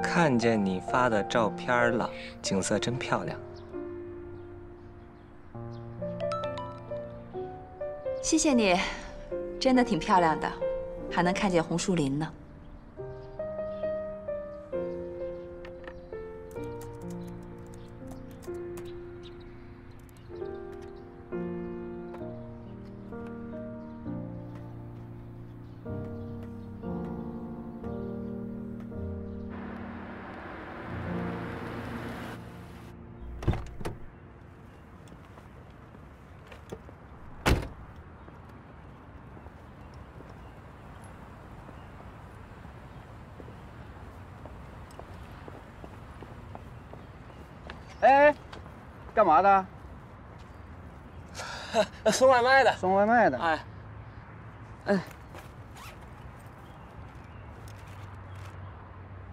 看见你发的照片了，景色真漂亮。谢谢你，真的挺漂亮的，还能看见红树林呢。哎，干嘛的？送外卖的。送外卖的。哎，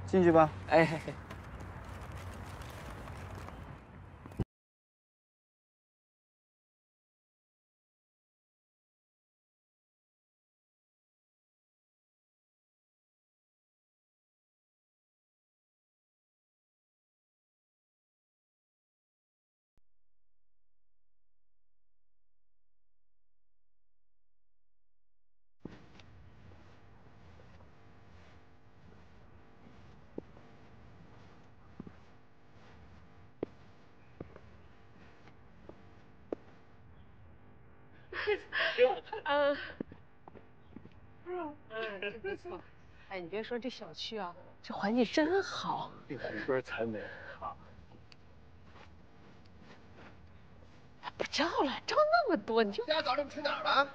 进去吧。哎。真不错。哎，你别说这小区啊，这环境真好。比红歌才美啊！不照了，照那么多，你就。大家早上去哪儿了？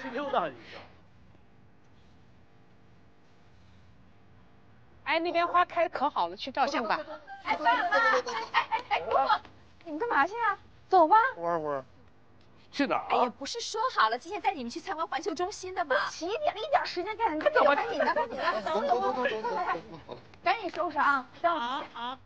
去溜达一下。哎，那边花开的可好了，去照相吧。哎，等等，你们干嘛去啊？走吧。玩会。去哪儿？哎呀，不是说好了今天带你们去参观环球中心的吗？一点时间干，快走吧，赶紧的，走，赶紧收拾啊！好。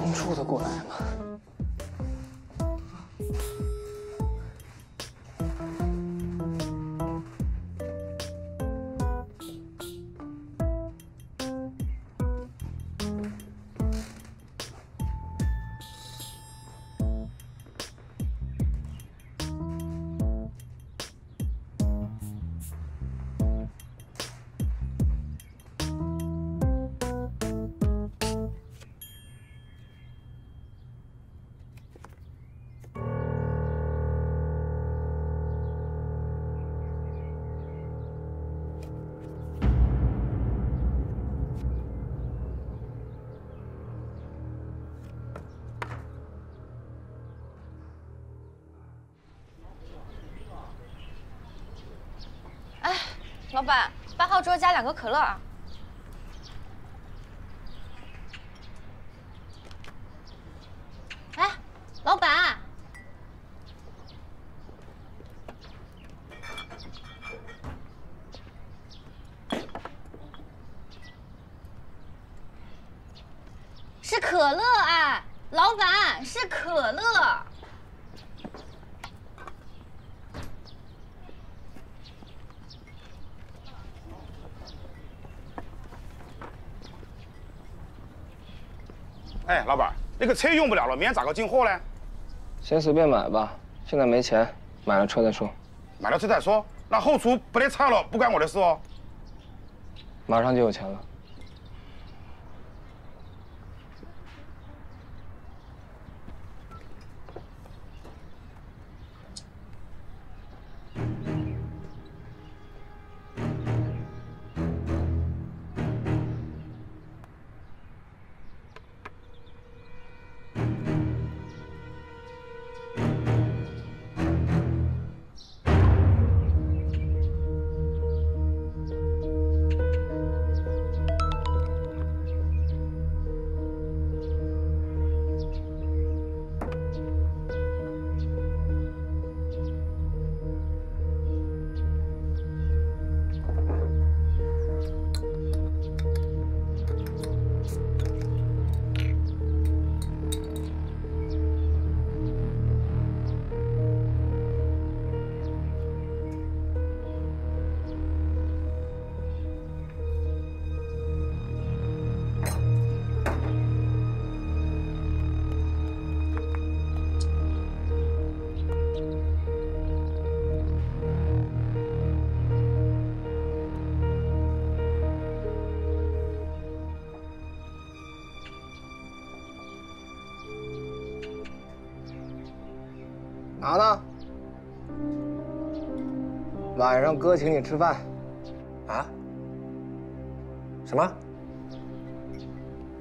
能住得过来吗？老板，8号桌加2个可乐啊。哎，老板，是可乐啊，老板是可乐。哎，老板，那个车用不了了，明天咋个进货呢？先随便买吧，现在没钱，买了车再说。买了车再说。那后厨不得差了，不关我的事哦。马上就有钱了。拿呢？晚上哥请你吃饭。啊？什么？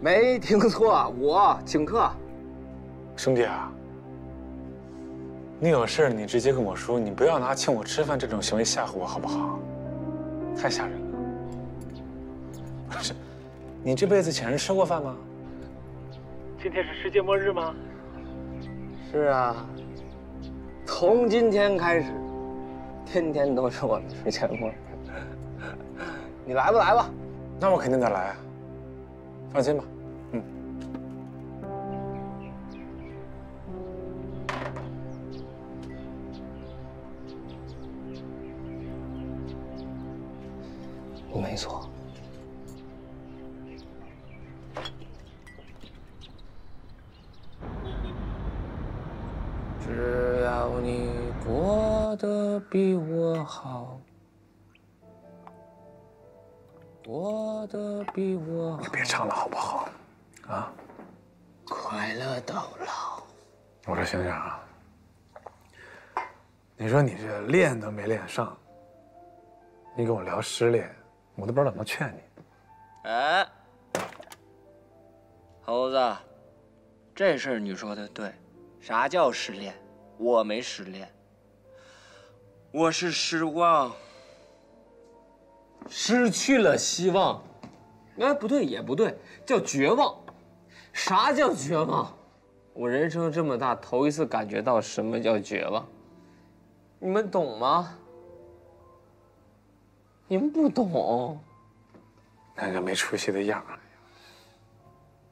没听错，我请客。兄弟啊，你有事你直接跟我说，你不要拿请我吃饭这种行为吓唬我，好不好？太吓人了。不是，你这辈子请人吃过饭吗？今天是世界末日吗？是啊，从今天开始，天天都是我的世界末日。你来不来吧？那我肯定得来啊，放心吧。嗯。没错。只要你过得比我好，过得比我好。你别唱了好不好？啊？快乐到老。我说星星啊，你说你这练都没练上，你跟我聊失恋，我都不知道怎么劝你。哎，猴子，这事儿你说的对。啥叫失恋？我没失恋，我是失望，失去了希望。哎，不对也不对，叫绝望。啥叫绝望？我人生这么大，头一次感觉到什么叫绝望。你们懂吗？你们不懂。那个没出息的样儿，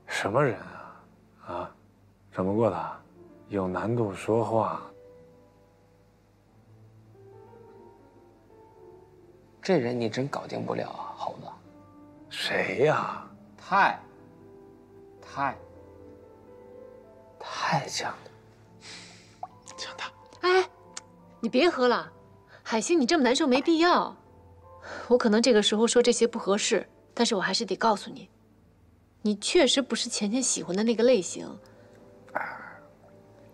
什么人啊？啊，怎么过的？有难度说话。这人你真搞定不了啊，猴子。谁呀？太强了，强大。哎，你别喝了，海星，你这么难受没必要。我可能这个时候说这些不合适，但是我还是得告诉你，你确实不是钱钱喜欢的那个类型。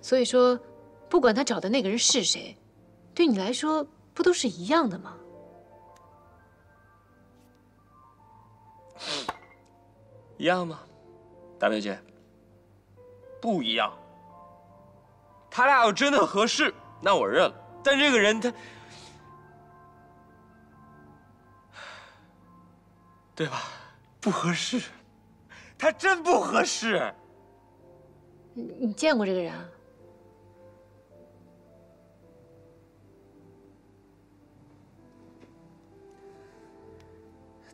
所以说，不管他找的那个人是谁，对你来说不都是一样的吗？一样吗，大表姐？不一样。他俩要真的合适，那我认了。但这个人他，对吧？不合适，他真不合适。你见过这个人啊？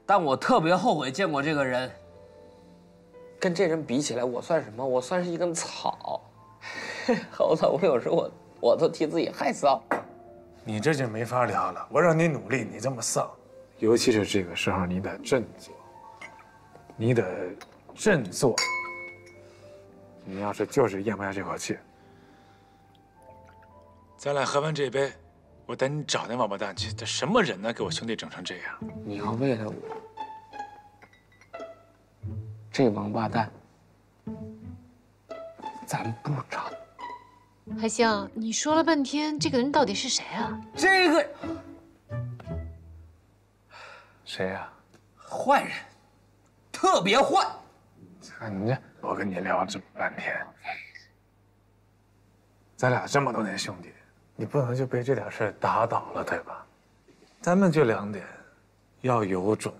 但我特别后悔见过这个人，跟这人比起来，我算什么？我算是一根草。猴子，我有时候我都替自己害臊。你这就没法聊了。我让你努力，你这么丧，尤其是这个时候，你得振作，你得振作。你要是就是咽不下这口气，咱俩喝完这杯，我带你找那王八蛋去。这什么人呢？给我兄弟整成这样！你要为了我，这王八蛋，咱不找。海香，你说了半天，这个人到底是谁啊？这个谁呀？坏人，特别坏。看你这，我跟你聊这么半天，咱俩这么多年兄弟，你不能就被这点事打倒了，对吧？咱们就2点，要有种，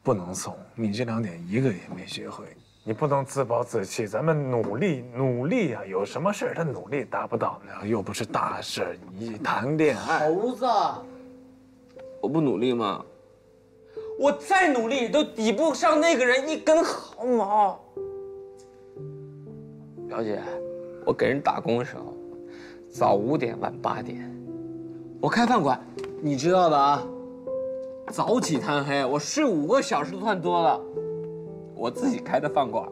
不能怂。你这2点一个也没学会，你不能自暴自弃。咱们努力啊！有什么事他努力达不到呢？又不是大事，你谈恋爱。猴子，我不努力吗？我再努力都抵不上那个人一根毫毛。表姐，我给人打工的时候，早5点，晚8点。我开饭馆，你知道的啊。早起贪黑，我睡5个小时都算多了。我自己开的饭馆，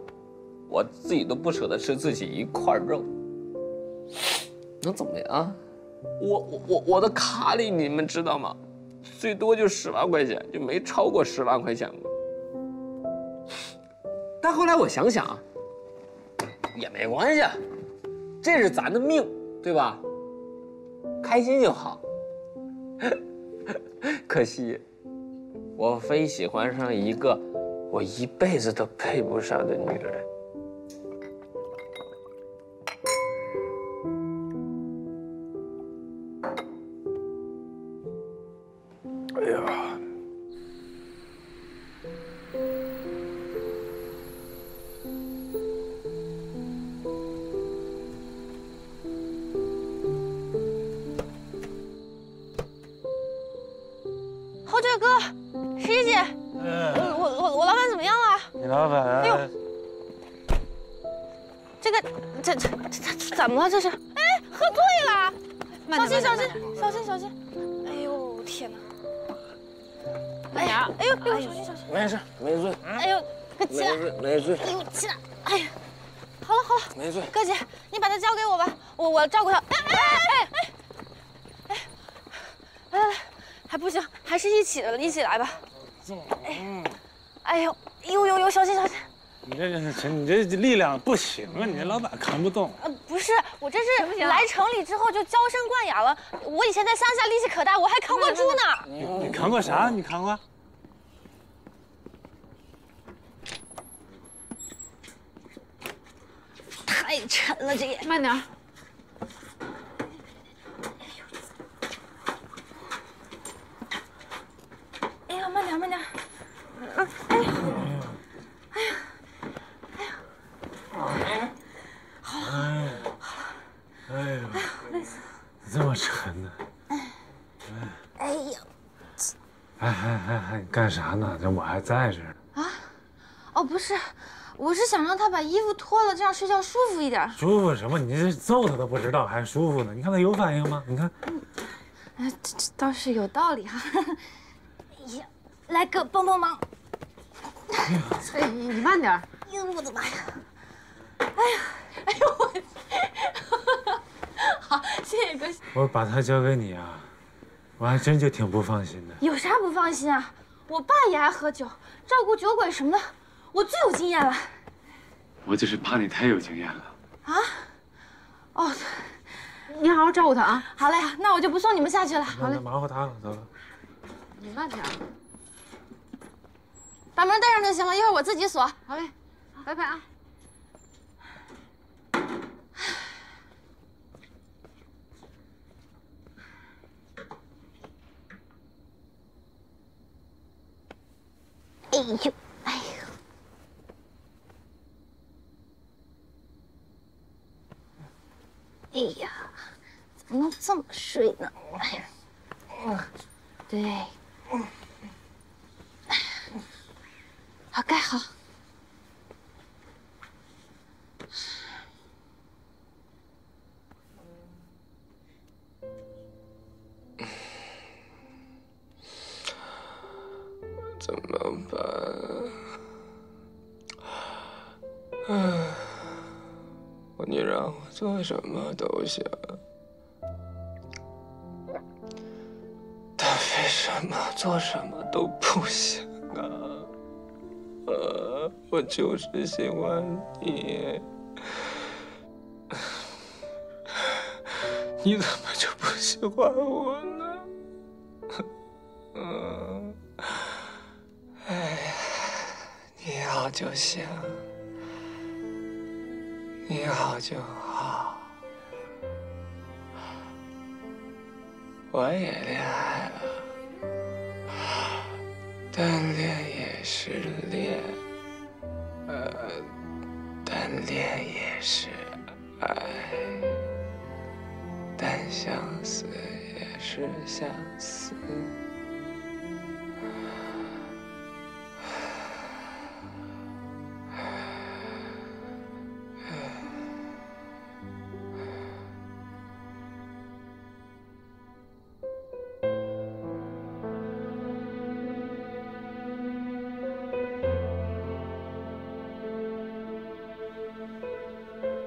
我自己都不舍得吃自己一块肉，能怎么样？我的卡里你们知道吗？最多就10万块钱，就没超过10万块钱过。但后来我想想，也没关系，这是咱的命，对吧？开心就好。可惜，我非喜欢上一个我一辈子都配不上的女人。哎呀，侯爵哥，石姐，我老板怎么样了？你老板？哎呦，这怎么了？这是？哎，喝醉了！小心！哎呦天哪！哎呀，哎呦，小心！没事，没醉。哎呦，快起来！没醉。哎呦，起来！哎呀，好了，没醉。哥姐，你把他交给我吧，我照顾他。来，还不行，还是一起来吧。哎呦，小心！你这力量不行啊！你这老板扛不动。不是，我这是来城里之后就娇生惯养了。我以前在乡下力气可大，我还扛过猪呢。你扛过啥？你扛过？太沉了，这也。慢点。哎呀，慢点。好了。累死了。这么沉呢？哎呀。你干啥呢？这我还在这儿呢。啊？哦，不是，我是想让他把衣服脱了，这样睡觉舒服一点。舒服什么？你这揍他都不知道，还舒服呢？你看他有反应吗？你看。这倒是有道理哈。哎呀，来个帮忙。哎，你慢点。哎呦，我的妈呀！哎呦我！好，谢谢哥。我把他交给你啊，我还真就挺不放心的。有啥不放心啊？我爸也爱喝酒，照顾酒鬼什么的，我最有经验了。我就是怕你太有经验了。啊？哦，你好好照顾他啊。好嘞，那我就不送你们下去了。好嘞，麻烦他了，走了。你慢点。把门带上就行了，一会儿我自己锁。好嘞，拜拜啊。哎呦！哎呀，怎么能这么睡呢？哎呀，对，好，盖好。你让我做什么都行，但为什么做什么都不行啊？我就是喜欢你，你怎么就不喜欢我呢？哎呀，你好就行，你好就好。我也恋爱了，单恋也是恋，单恋也是爱，单相思也是相思。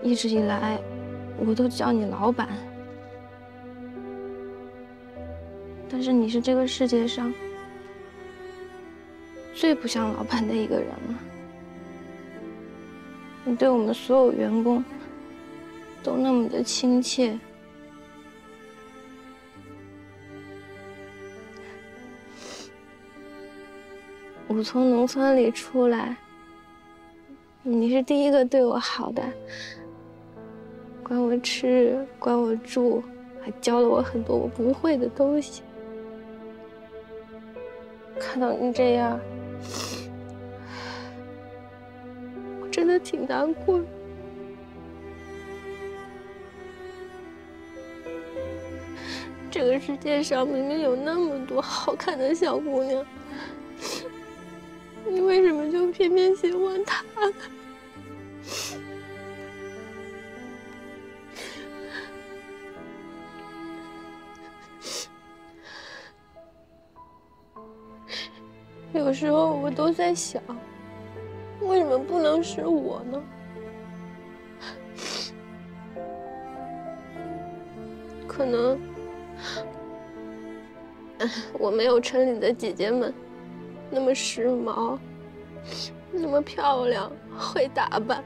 一直以来，我都叫你老板，但是你是这个世界上最不像老板的一个人了。你对我们所有员工都那么的亲切。我从农村里出来，你是第一个对我好的。管我吃，管我住，还教了我很多我不会的东西。看到你这样，我真的挺难过的。这个世界上明明有那么多好看的小姑娘，你为什么就偏偏喜欢她呢？有时候我都在想，为什么不能是我呢？可能我没有城里的姐姐们那么时髦，那么漂亮，会打扮。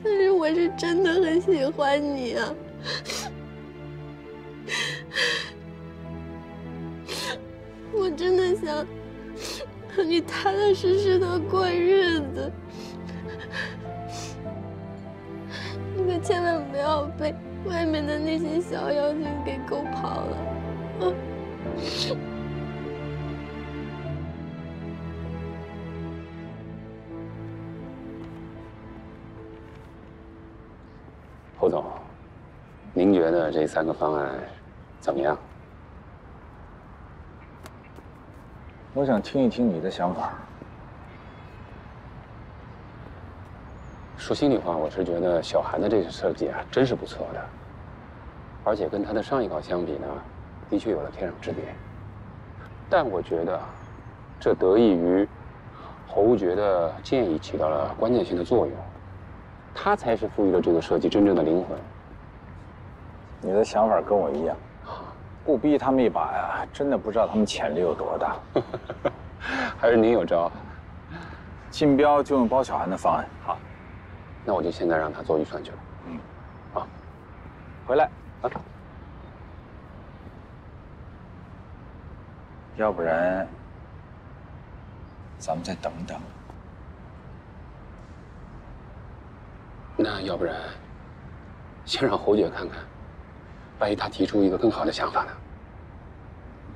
但是我是真的很喜欢你啊！我真的想和你踏踏实实的过日子，你可千万不要被外面的那些小妖精给勾跑了啊！侯总，您觉得这3个方案怎么样？我想听一听你的想法。说心里话，我是觉得小韩的这个设计啊，真是不错的，而且跟他的上一稿相比呢，的确有了天壤之别。但我觉得，这得益于侯爵的建议起到了关键性的作用，他才是赋予了这个设计真正的灵魂。你的想法跟我一样，不逼他们一把呀，真的不知道他们潜力有多大。还是您有招。竞标就用包小涵的方案。好，那我就现在让他做预算去了。好，回来啊。要不然，咱们再等等。那要不然，先让侯姐看看，万一她提出一个更好的想法呢？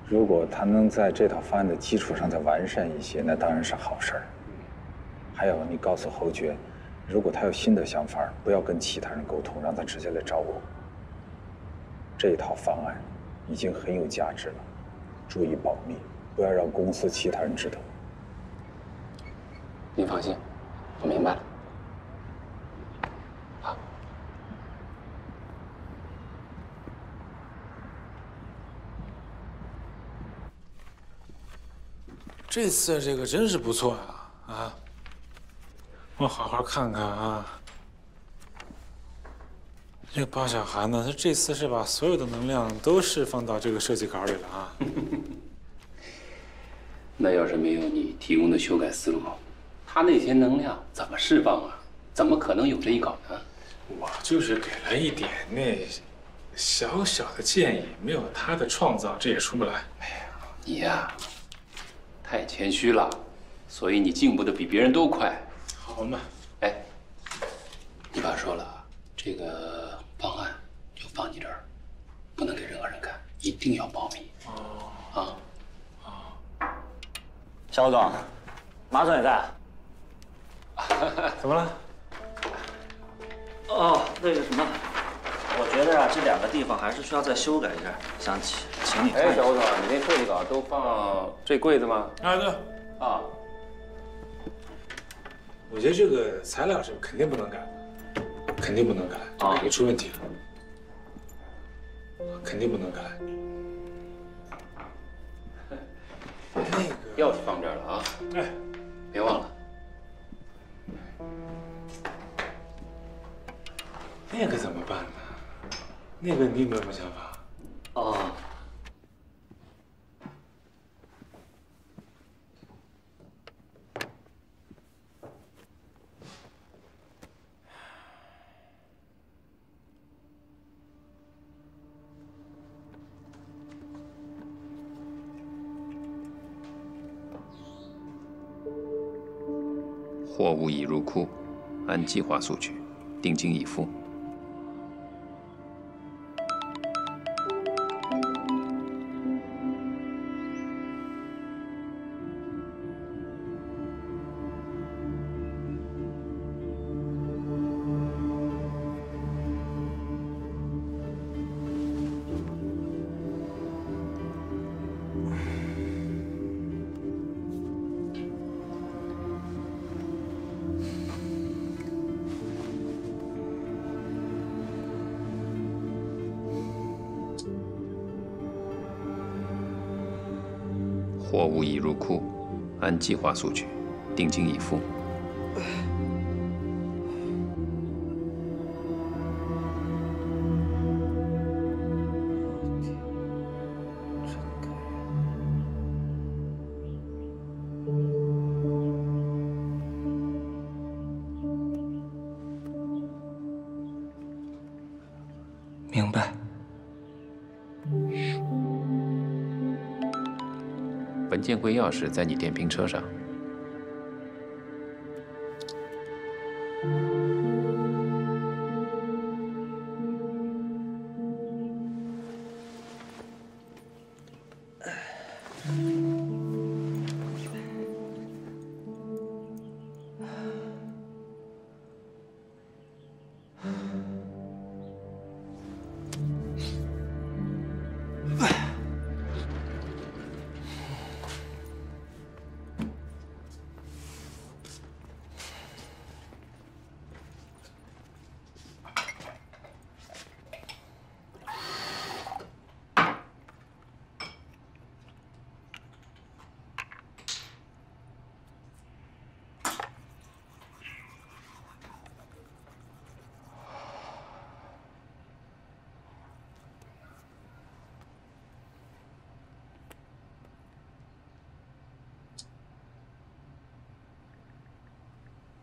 如果他能在这套方案的基础上再完善一些，那当然是好事儿。还有，你告诉侯爵，如果他有新的想法，不要跟其他人沟通，让他直接来找我。这套方案已经很有价值了，注意保密，不要让公司其他人知道。您放心，我明白了。好。这次这个真是不错啊！我好好看看啊。这个包小涵呢，他这次是把所有的能量都释放到这个设计稿里了啊。那要是没有你提供的修改思路，他那些能量怎么释放啊？怎么可能有这一稿呢？我就是给了一点那小小的建议，没有他的创造，这也出不来。哎呀，你呀，太谦虚了，所以你进步的比别人都快。好嘛，哎，你爸说了，这个方案就放你这儿，不能给任何人看，一定要保密。哦。啊。肖总，马总也在。怎么了？哦，那个什么，我觉得啊，这2个地方还是需要再修改一下，想请你看。哎，小吴总，你那设计稿都放这柜子吗？啊，对。啊。我觉得这个材料是肯定不能改，肯定不能改，改就出问题了，肯定不能改。那个钥匙放这儿了啊，哎，别忘了。那个怎么办呢？那个你有没有什么想法？哦。货物已入库，按计划索取，定金已付。货物已入库，按计划索取，定金已付。明白。文件柜钥匙在你电瓶车上。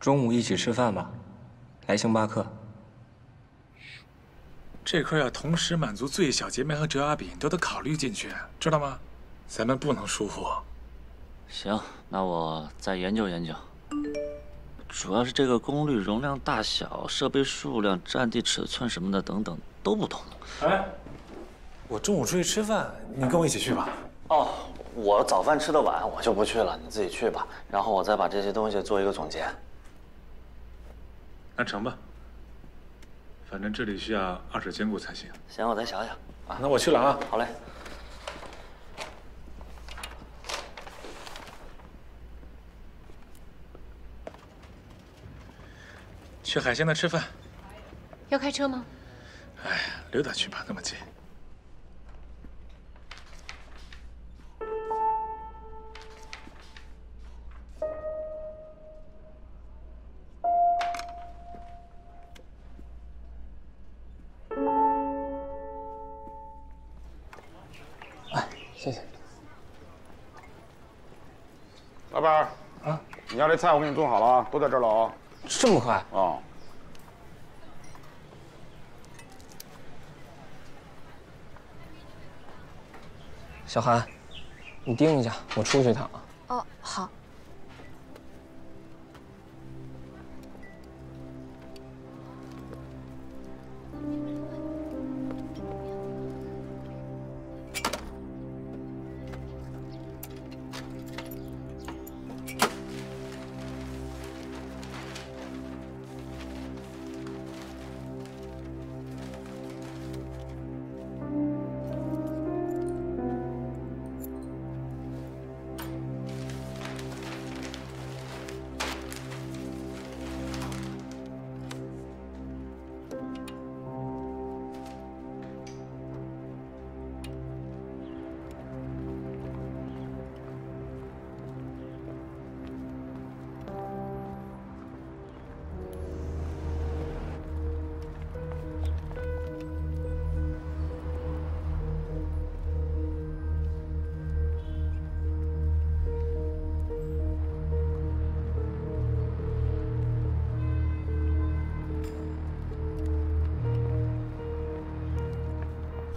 中午一起吃饭吧，来星巴克。这块要同时满足最小截面和折压饼，都得考虑进去，知道吗？咱们不能疏忽。行，那我再研究研究。主要是这个功率、容量大小、设备数量、占地尺寸什么的等等都不同。哎，我中午出去吃饭，你跟我一起去吧。哦，我早饭吃得晚，我就不去了，你自己去吧。然后我再把这些东西做一个总结。那成吧，反正这里需要2者兼顾才行。行，我再想想啊。那我去了啊。好嘞。去海鲜那吃饭。要开车吗？哎呀，溜达去吧，那么近。老板啊，你要这菜我给你做好了啊，都在这儿了啊。这么快啊？小韩，你盯一下，我出去一趟啊。哦，好。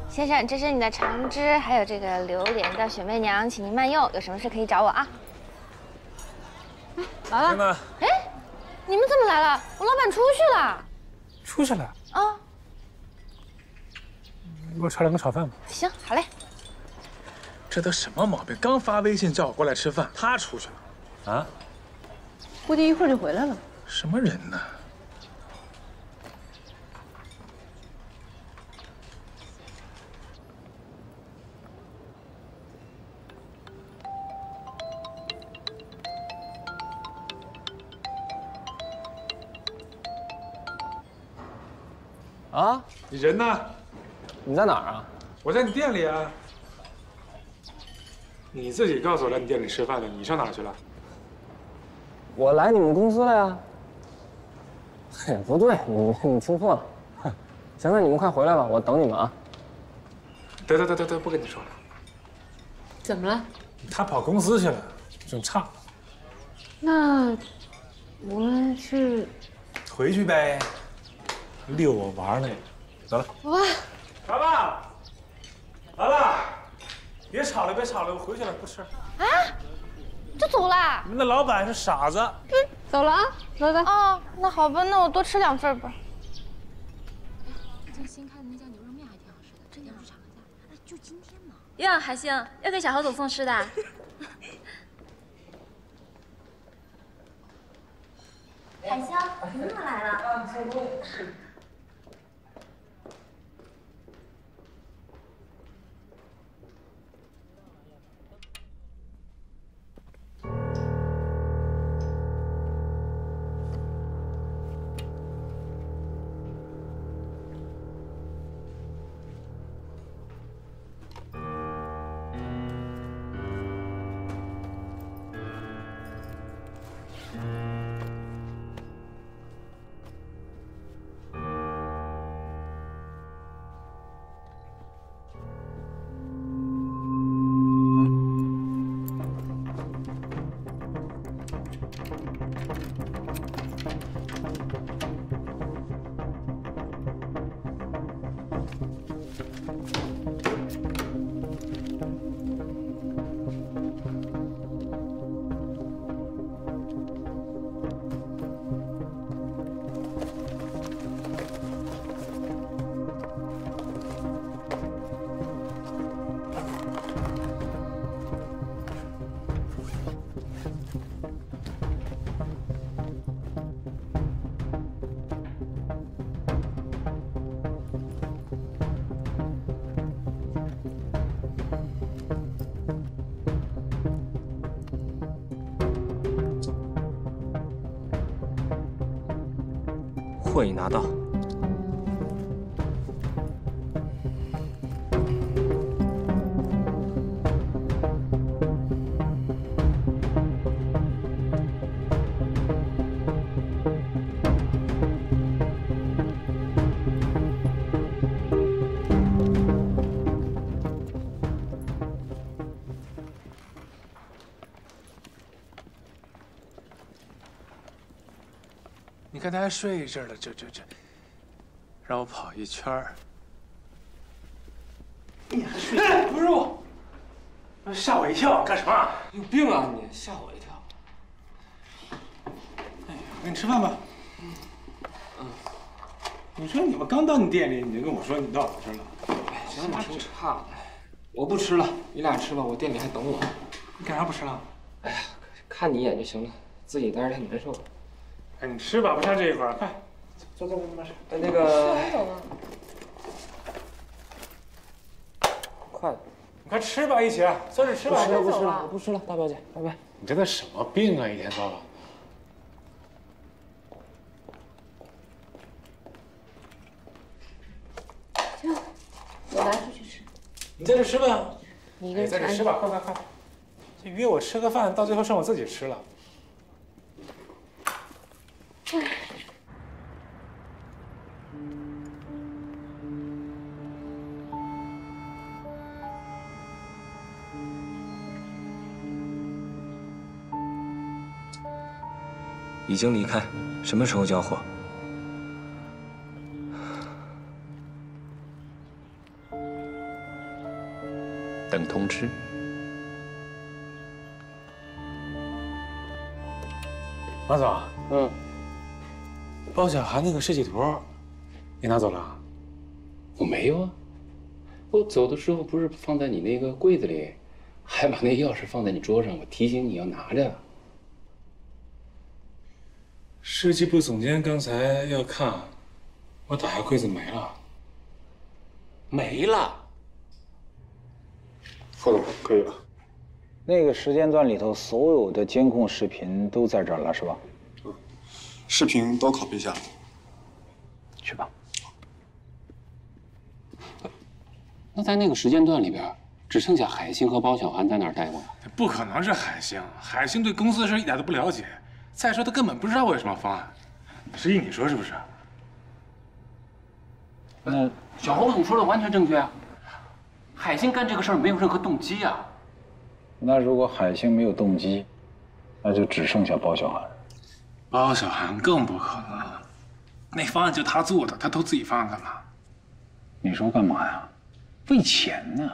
先生，这是你的橙汁，还有这个榴莲的雪媚娘，请您慢用。有什么事可以找我啊。来了。哎，你们怎么来了？我老板出去了。出去了？啊。给我炒2个炒饭吧。行，好嘞。这都什么毛病？刚发微信叫我过来吃饭，他出去了。啊？估计一会儿就回来了。什么人呢？啊，你人呢？你在哪儿啊？我在你店里啊。你自己告诉我来你店里吃饭的，你上哪儿去了？我来你们公司了呀。嘿，不对，你听错了。行，那你们快回来吧，我等你们啊。得，不跟你说了。怎么了？他跑公司去了，正差。那我们是回去呗。遛我玩呢，走了。哇，老爸，老爸，别吵了，我回去了，不吃。啊，就走啦？你们的老板是傻子。走了啊，走。哦，那好吧，那我多吃2份吧。这新开的那家牛肉面还挺好吃的，这点去尝一下。哎，就今天嘛。哟，海星，要给小何总送吃的。海香，你怎么来了？货已拿到。你看他还睡一阵了，这，让我跑一圈儿。你还睡？不是我，吓我一跳，干什么？有病啊你！吓我一跳。哎呀，给你吃饭吧。你说你们刚到你店里，你就跟我说你到我这儿了。哎，真的挺差的。我不吃了，你俩吃吧，我店里还等我。你干啥不吃了？哎呀，看你一眼就行了，自己待着太难受了。哎，你吃吧，不差这一会儿，快，坐，慢吃。那个，快，你快吃吧，一起，坐着吃吧。不吃了，我不吃了，大表姐，拜拜。你这都什么病啊，一天到晚。我拿出去吃。你在这吃吧。你一个人在这吃吧，快！这约我吃个饭，到最后剩我自己吃了。已经离开，什么时候交货？等通知。王总，包小涵那个设计图，你拿走了？我没有啊，我走的时候不是放在你那个柜子里，还把那钥匙放在你桌上，我提醒你要拿着。设计部总监刚才要看，我打开柜子没了。没了。副总，可以了。那个时间段里头，所有的监控视频都在这儿了，是吧？视频都拷贝下了。去吧。那在那个时间段里边，只剩下海星和包小涵在那儿待着。不可能是海星，海星对公司的事一点都不了解。再说他根本不知道我有什么方案。石毅，你说是不是？那小侯总说的完全正确啊。海星干这个事儿没有任何动机啊。那如果海星没有动机，那就只剩下包小涵。包小涵更不可能，那方案就他做的，他偷自己方案干嘛？你说干嘛呀？为钱呢。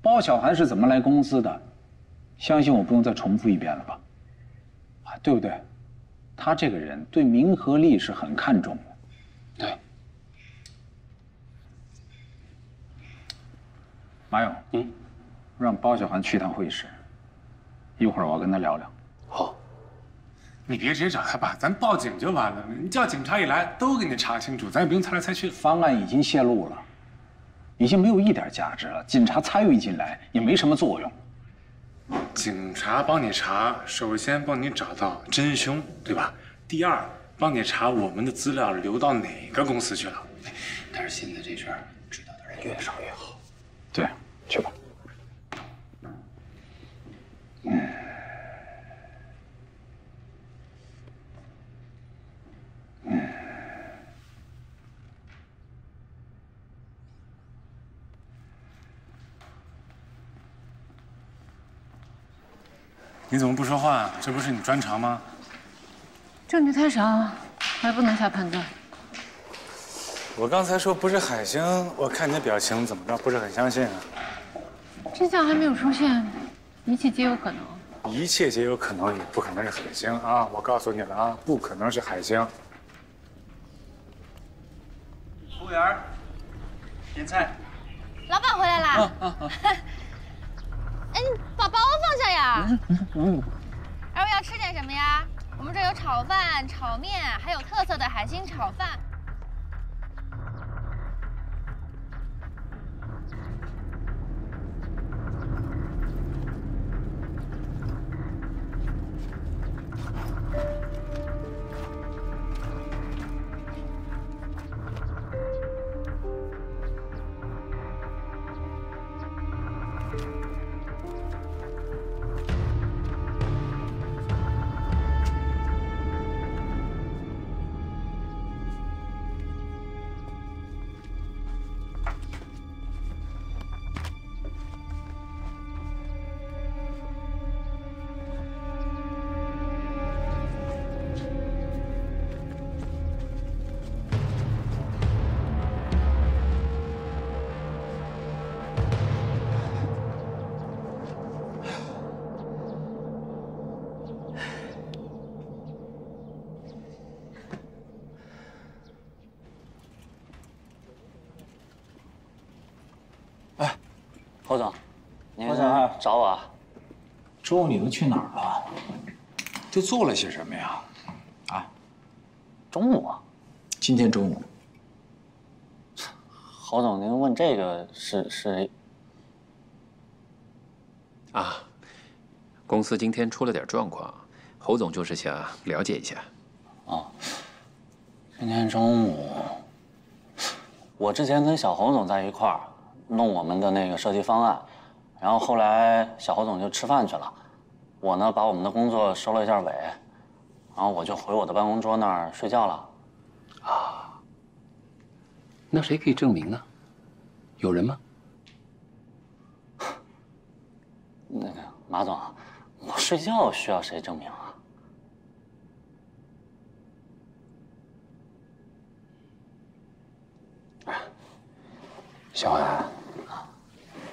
包小涵是怎么来公司的？相信我不用再重复一遍了吧？啊，对不对？他这个人对名和利是很看重的。对。马勇，让包小涵去趟会议室，一会儿我要跟他聊聊。好。你别直接找他吧，咱报警就完了。你叫警察一来，都给你查清楚，咱也不用猜来猜去。方案已经泄露了，已经没有一点价值了。警察参与进来也没什么作用。警察帮你查，首先帮你找到真凶，对吧？第二，帮你查我们的资料流到哪个公司去了。但是现在这事儿知道的人越少越好。对，去吧。你怎么不说话？这不是你专长吗？证据太少，还不能下判断。我刚才说不是海星，我看你的表情怎么着不是很相信啊？真相还没有出现，一切皆有可能。一切皆有可能，也不可能是海星啊！我告诉你了啊，不可能是海星。服务员，点菜。老板回来啦！哎，你把包放下呀！二位要吃点什么呀？我们这有炒饭、炒面，还有特色的海星炒饭。找我啊？中午你都去哪儿了？都做了些什么呀？啊？中午啊？今天中午。侯总，您问这个是？啊，公司今天出了点状况，侯总就是想了解一下。哦，今天中午，我之前跟小侯总在一块儿弄我们的那个设计方案，然后后来小侯总就吃饭去了，我呢把我们的工作收了一下尾，然后我就回我的办公桌那儿睡觉了。啊，那谁可以证明呢？有人吗？那个马总，我睡觉需要谁证明啊？小安，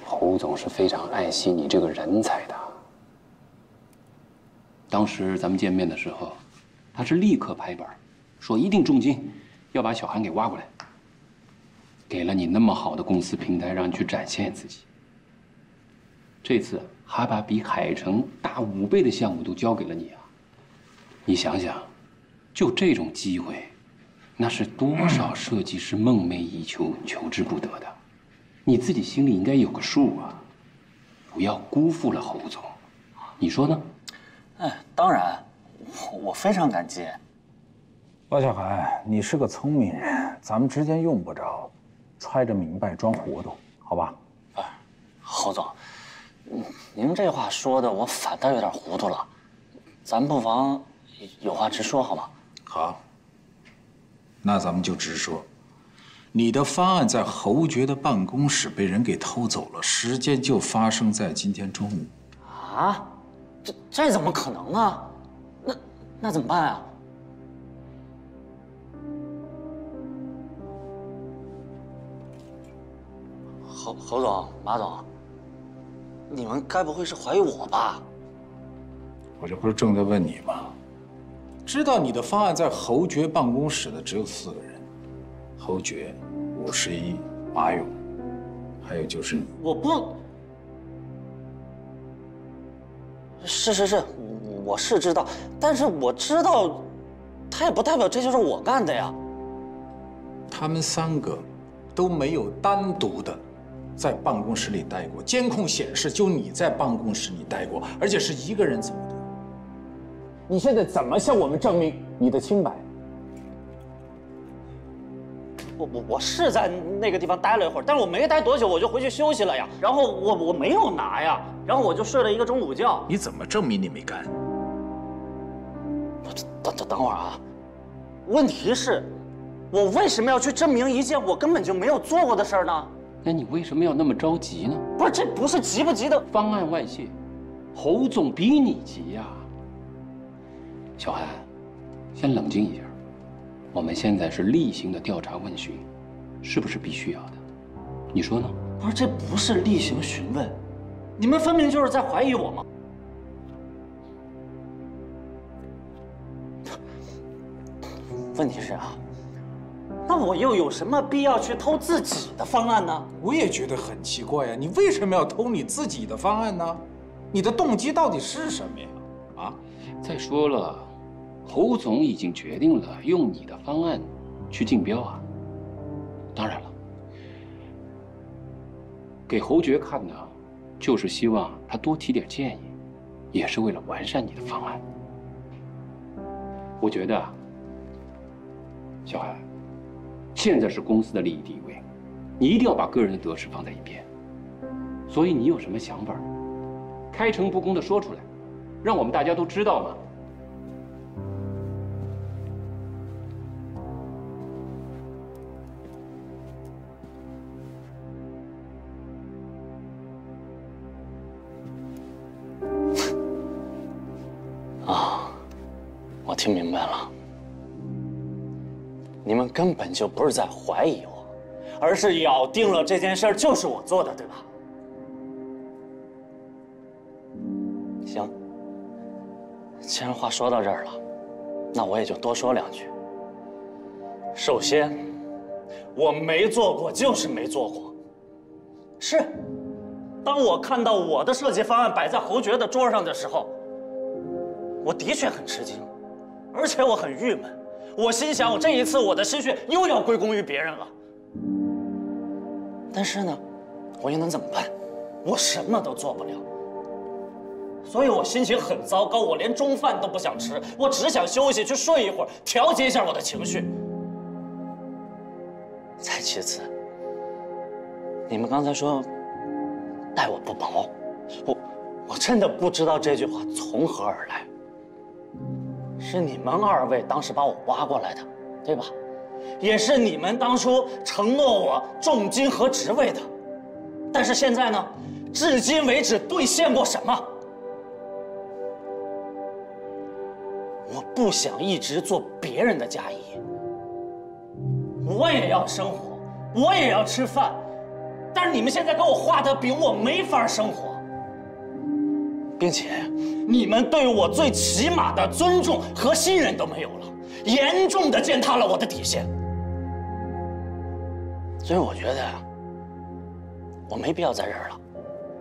侯总是非常爱惜你这个人才的。当时咱们见面的时候，他是立刻拍板，说一定重金要把小韩给挖过来，给了你那么好的公司平台，让你去展现自己。这次还把比海城大5倍的项目都交给了你啊！你想想，就这种机会，那是多少设计师梦寐以求、求之不得的。你自己心里应该有个数啊！不要辜负了侯总，你说呢？哎，当然，我非常感激。王小海，你是个聪明人，咱们之间用不着揣着明白装糊涂，好吧？侯总。您这话说的，我反倒有点糊涂了，咱不妨有话直说，好吗？好，那咱们就直说。你的方案在侯爵的办公室被人给偷走了，时间就发生在今天中午。啊？这怎么可能啊？那怎么办啊？侯总、马总。你们该不会是怀疑我吧？我这不是正在问你吗？知道你的方案在侯爵办公室的只有4个人：侯爵、51、马勇，还有就是你。我不。是，我是知道，但是我知道，他也不代表这就是我干的呀。他们3个都没有单独的在办公室里待过，监控显示就你在办公室里待过，而且是一个人走的。你现在怎么向我们证明你的清白？我是在那个地方待了一会儿，但是我没待多久，我就回去休息了呀。然后我没有拿呀，然后我就睡了一个中午觉。你怎么证明你没干？等会儿啊，问题是，我为什么要去证明一件我根本就没有做过的事儿呢？那你为什么要那么着急呢？不是，这不是急不急的。方案外泄，侯总比你急呀。小韩，先冷静一下。我们现在是例行的调查问询，是不是必须要的？你说呢？不是，这不是例行询问，你们分明就是在怀疑我嘛。问题是啊，那我又有什么必要去偷自己的方案呢？我也觉得很奇怪呀，你为什么要偷你自己的方案呢？你的动机到底是什么呀？啊！再说了，侯总已经决定了用你的方案去竞标啊。当然了，给侯爵看呢，就是希望他多提点建议，也是为了完善你的方案。我觉得啊，小韩，现在是公司的利益地位，你一定要把个人的得失放在一边。所以你有什么想法，开诚布公的说出来，让我们大家都知道嘛。啊，我听明白了，你们根本就不是在怀疑我，而是咬定了这件事儿就是我做的，对吧？行，既然话说到这儿了，那我也就多说2句。首先，我没做过，就是没做过。是，当我看到我的设计方案摆在侯爵的桌上的时候，我的确很吃惊，而且我很郁闷。我心想，我这一次我的心血又要归功于别人了。但是呢，我又能怎么办？我什么都做不了。所以我心情很糟糕，我连中饭都不想吃，我只想休息，去睡一会儿，调节一下我的情绪。再其次，你们刚才说待我不薄，我真的不知道这句话从何而来。是你们二位当时把我挖过来的，对吧？也是你们当初承诺我重金和职位的。但是现在呢，至今为止兑现过什么？我不想一直做别人的嫁衣，我也要生活，我也要吃饭，但是你们现在给我画的饼，我没法生活，并且你们对我最起码的尊重和信任都没有了，严重的践踏了我的底线。所以我觉得我没必要在这儿了，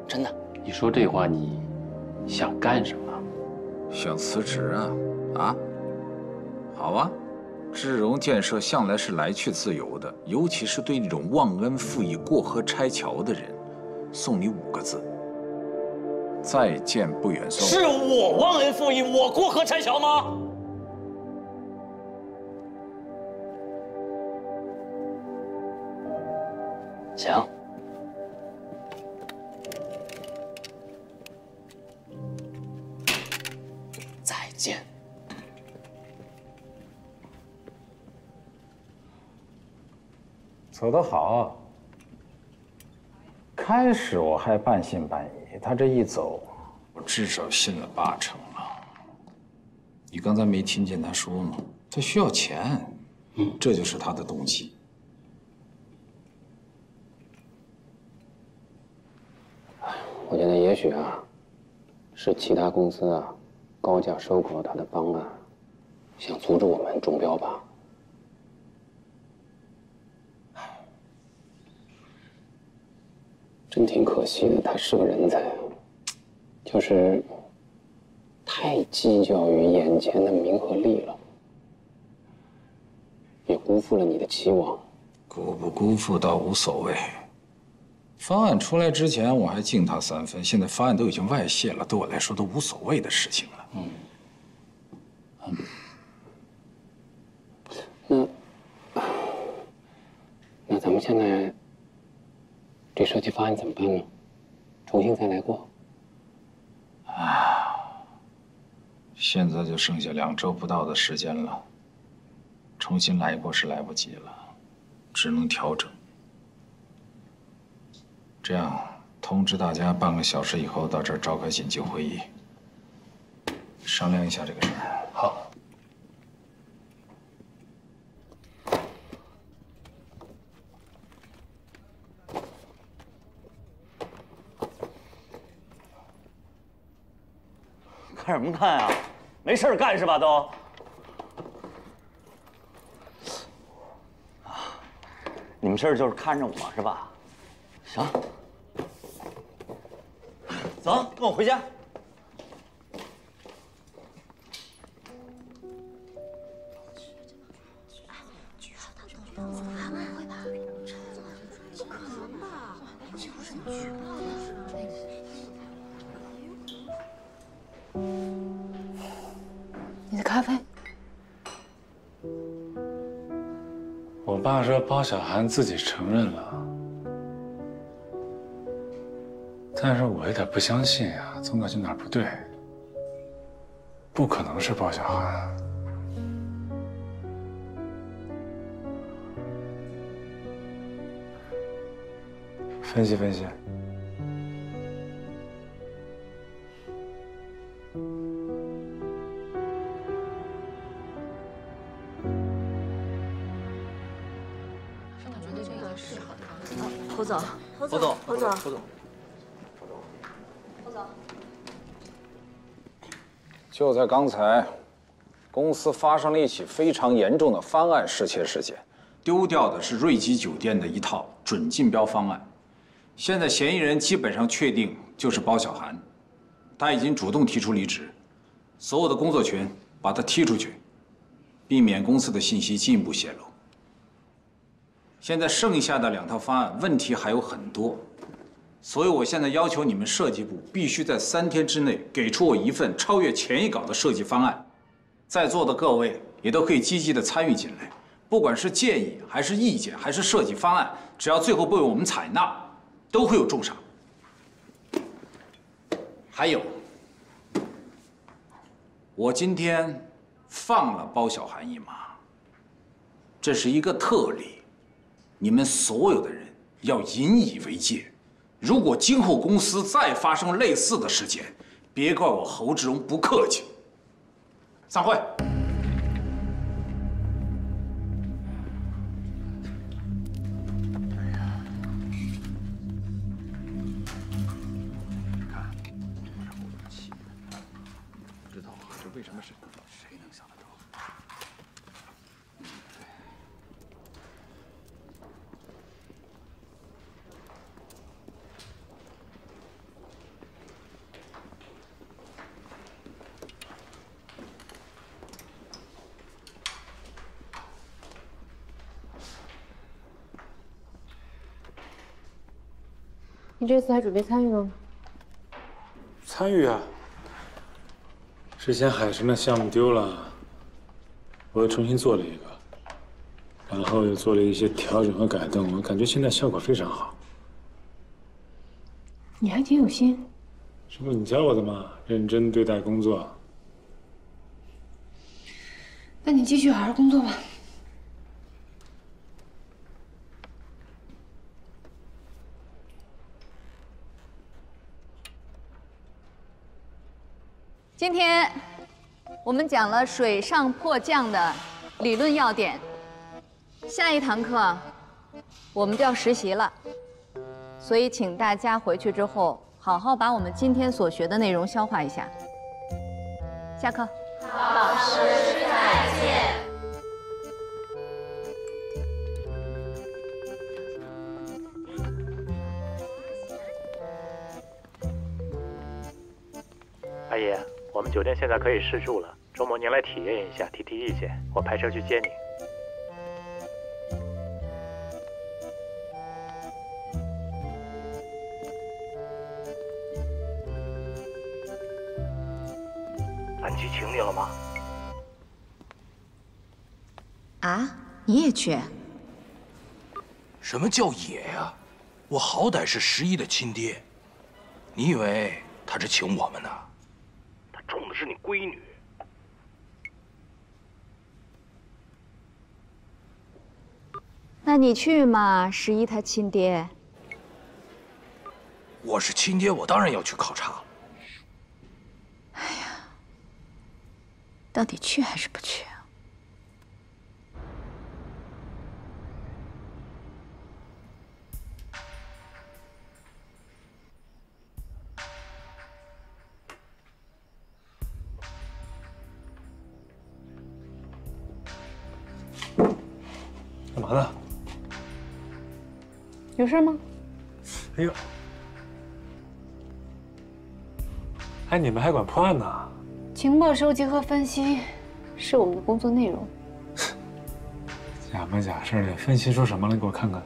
真的。你说这话，你想干什么？想辞职啊？啊，好啊，智荣建设向来是来去自由的，尤其是对那种忘恩负义、过河拆桥的人，送你5个字：再见不远送。是我忘恩负义，我过河拆桥吗？行。再见。走得好。开始我还半信半疑，他这一走，我至少信了80%了。你刚才没听见他说吗？他需要钱，这就是他的动机。我觉得也许是其他公司高价收购了他的方案，想阻止我们中标吧。真挺可惜的，他是个人才，就是太计较于眼前的名和利了，也辜负了你的期望。辜不辜负倒无所谓。方案出来之前我还敬他3分，现在方案都已经外泄了，对我来说都无所谓的事情了。那咱们现在这设计方案怎么办呢？重新再来过？现在就剩下2周不到的时间了，重新来过是来不及了，只能调整。这样，通知大家半个小时以后到这儿召开紧急会议，商量一下这个事儿。好。看什么看啊？没事干是吧？都。你们事儿就是看着我是吧？行。走，跟我回家。你的咖啡。我爸说包小涵自己承认了，但是我有点不相信呀，总感觉哪儿不对。不可能是包小涵。分析分析。侯总，侯总，侯总，侯总，侯总，就在刚才，公司发生了一起非常严重的方案失窃事件，丢掉的是瑞吉酒店的一套准竞标方案，现在嫌疑人基本上确定就是包小涵，他已经主动提出离职，所有的工作权把他踢出去，避免公司的信息进一步泄露。现在剩下的2套方案问题还有很多，所以我现在要求你们设计部必须在3天之内给出我一份超越前一稿的设计方案。在座的各位也都可以积极的参与进来，不管是建议还是意见还是设计方案，只要最后被我们采纳，都会有重赏。还有，我今天放了包小涵一马，这是一个特例，你们所有的人要引以为戒。如果今后公司再发生类似的事件，别怪我侯志荣不客气。散会。知道啊，这为什么是？谁能想得到？你这次还准备参与吗？参与啊！之前海神的项目丢了，我又重新做了一个，然后又做了一些调整和改动，我感觉现在效果非常好。你还挺有心。这不你教我的吗？认真对待工作。那你继续好好工作吧。今天我们讲了水上迫降的理论要点，下一堂课我们就要实习了，所以请大家回去之后好好把我们今天所学的内容消化一下。下课。老师再见。阿姨，我们酒店现在可以试住了，周末您来体验一下，提提意见，我派车去接您。安琪请你了吗？啊，你也去？什么叫也呀？我好歹是11的亲爹，你以为他是请我们呢？他冲的是你闺女。那你去嘛，11他亲爹。我是亲爹，我当然要去考察。到底去还是不去啊？干嘛呢？有事吗？哎呦，哎，你们还管破案呢？情报收集和分析是我们的工作内容。假模假式的，分析出什么了？给我看看。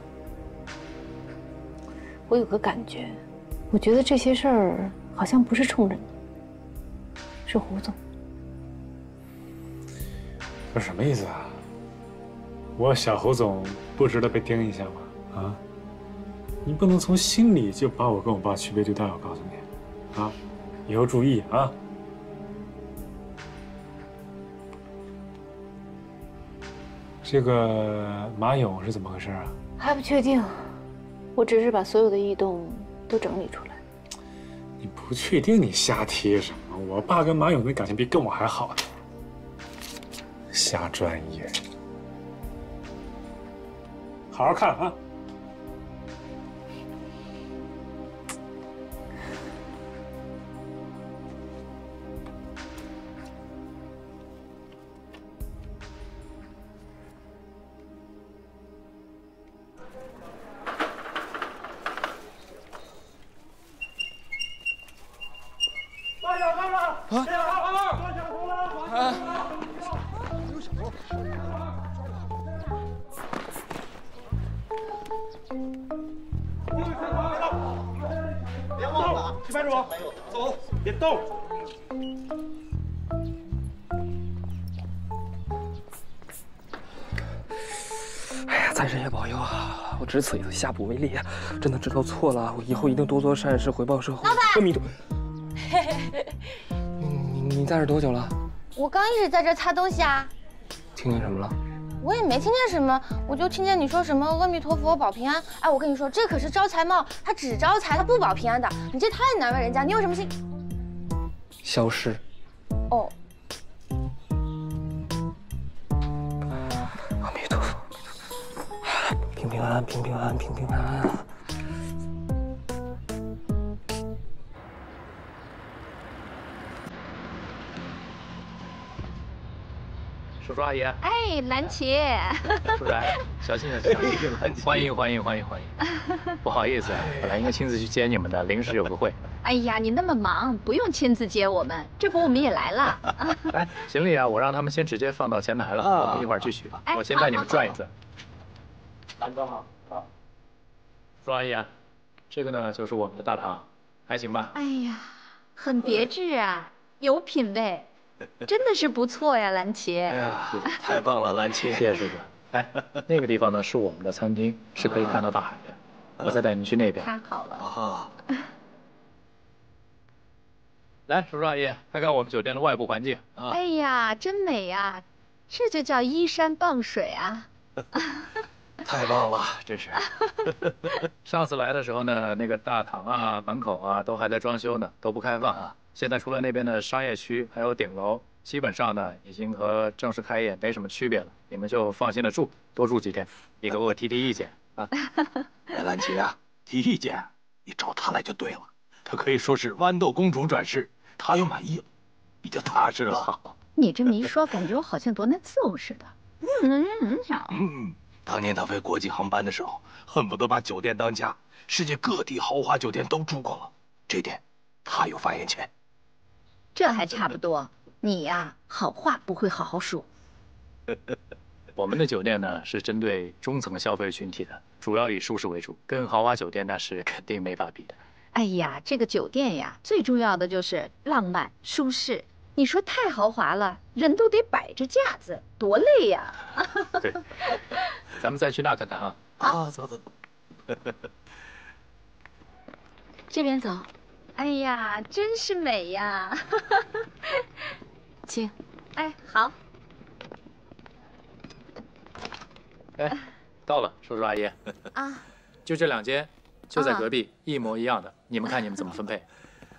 我有个感觉，我觉得这些事儿好像不是冲着你，是胡总。这什么意思啊？我小侯总不值得被盯一下吗？啊？你不能从心里就把我跟我爸区别对待，我告诉你，啊，以后注意啊。这个马勇是怎么回事啊？还不确定，我只是把所有的异动都整理出来。你不确定，你瞎贴什么？我爸跟马勇的感情比跟我还好呢。瞎专业，好好看啊！别忘了，去班主，走，别动。哎呀，财神爷保佑啊！我只此一次，下不为例，真的知道错了，我以后一定多做善事，回报社会。老板，阿弥陀。你在这多久了？我刚一直在这擦东西啊。听见什么了？我也没听见什么，我就听见你说什么阿弥陀佛保平安。哎，我跟你说，这可是招财帽，它只招财，它不保平安的。你这太难为人家，你有什么心？消失。哦。阿弥陀佛，平平安安，平平安安，平平安安啊！叔叔阿姨，哎，蓝旗，叔叔阿姨，小心点，欢迎欢迎欢迎欢迎！不好意思，本来应该亲自去接你们的，临时有个会。哎呀，你那么忙，不用亲自接我们，这不我们也来了。哎，行李啊，我让他们先直接放到前台了，我们一会儿去取。我先带你们转一转。安装好，好。叔叔阿姨啊，这个呢就是我们的大堂，还行吧？哎呀，很别致啊，有品位。真的是不错呀，蓝旗。哎呀，太棒了，蓝旗！谢谢叔叔。哎，那个地方呢是我们的餐厅，是可以看到大海的。我再带您去那边。太好了。啊。来，叔叔阿姨，看看我们酒店的外部环境啊。哎呀，真美呀，这就叫依山傍水啊。太棒了，真是。上次来的时候呢，那个大堂啊、门口啊都还在装修呢，都不开放啊。现在除了那边的商业区，还有顶楼，基本上呢已经和正式开业没什么区别了。你们就放心的住，多住几天，也给我提提意见啊。蓝旗啊，提意见，你找他来就对了。他可以说是豌豆公主转世，他又满意了，你就踏实了。你这么一说，感觉我好像多难伺候似的。当年他飞国际航班的时候，恨不得把酒店当家，世界各地豪华酒店都住过了，这点他有发言权。这还差不多，你呀，好话不会好好说。我们的酒店呢是针对中层消费群体的，主要以舒适为主，跟豪华酒店那是肯定没法比的。哎呀，这个酒店呀，最重要的就是浪漫舒适。你说太豪华了，人都得摆着架子，多累呀！对，咱们再去那看看啊。啊，走走。这边走。哎呀，真是美呀！请。哎，好。哎，到了，叔叔阿姨。啊。就这2间，就在隔壁，一模一样的。你们看你们怎么分配？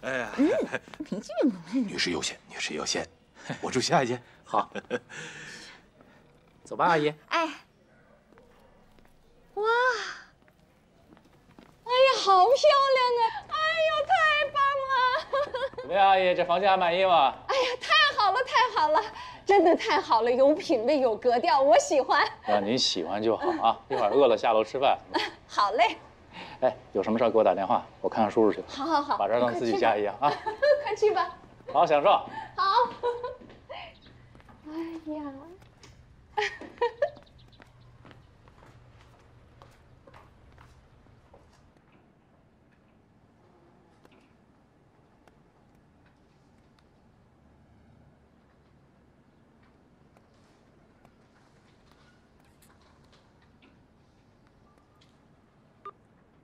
哎呀，女士优先，女士优先。我住下一间。好。走吧，阿姨。哎。哇！哎呀，好漂亮啊！哎呦，太棒了！怎么样，阿姨，这房间还满意吗？哎呀，太好了，太好了，真的太好了，有品位，有格调，我喜欢。那您喜欢就好啊，一会儿饿了下楼吃饭。好嘞。哎，有什么事给我打电话，我看看叔叔去。好好好，把这当自己家一样啊。快去吧。好好享受。好。哎呀。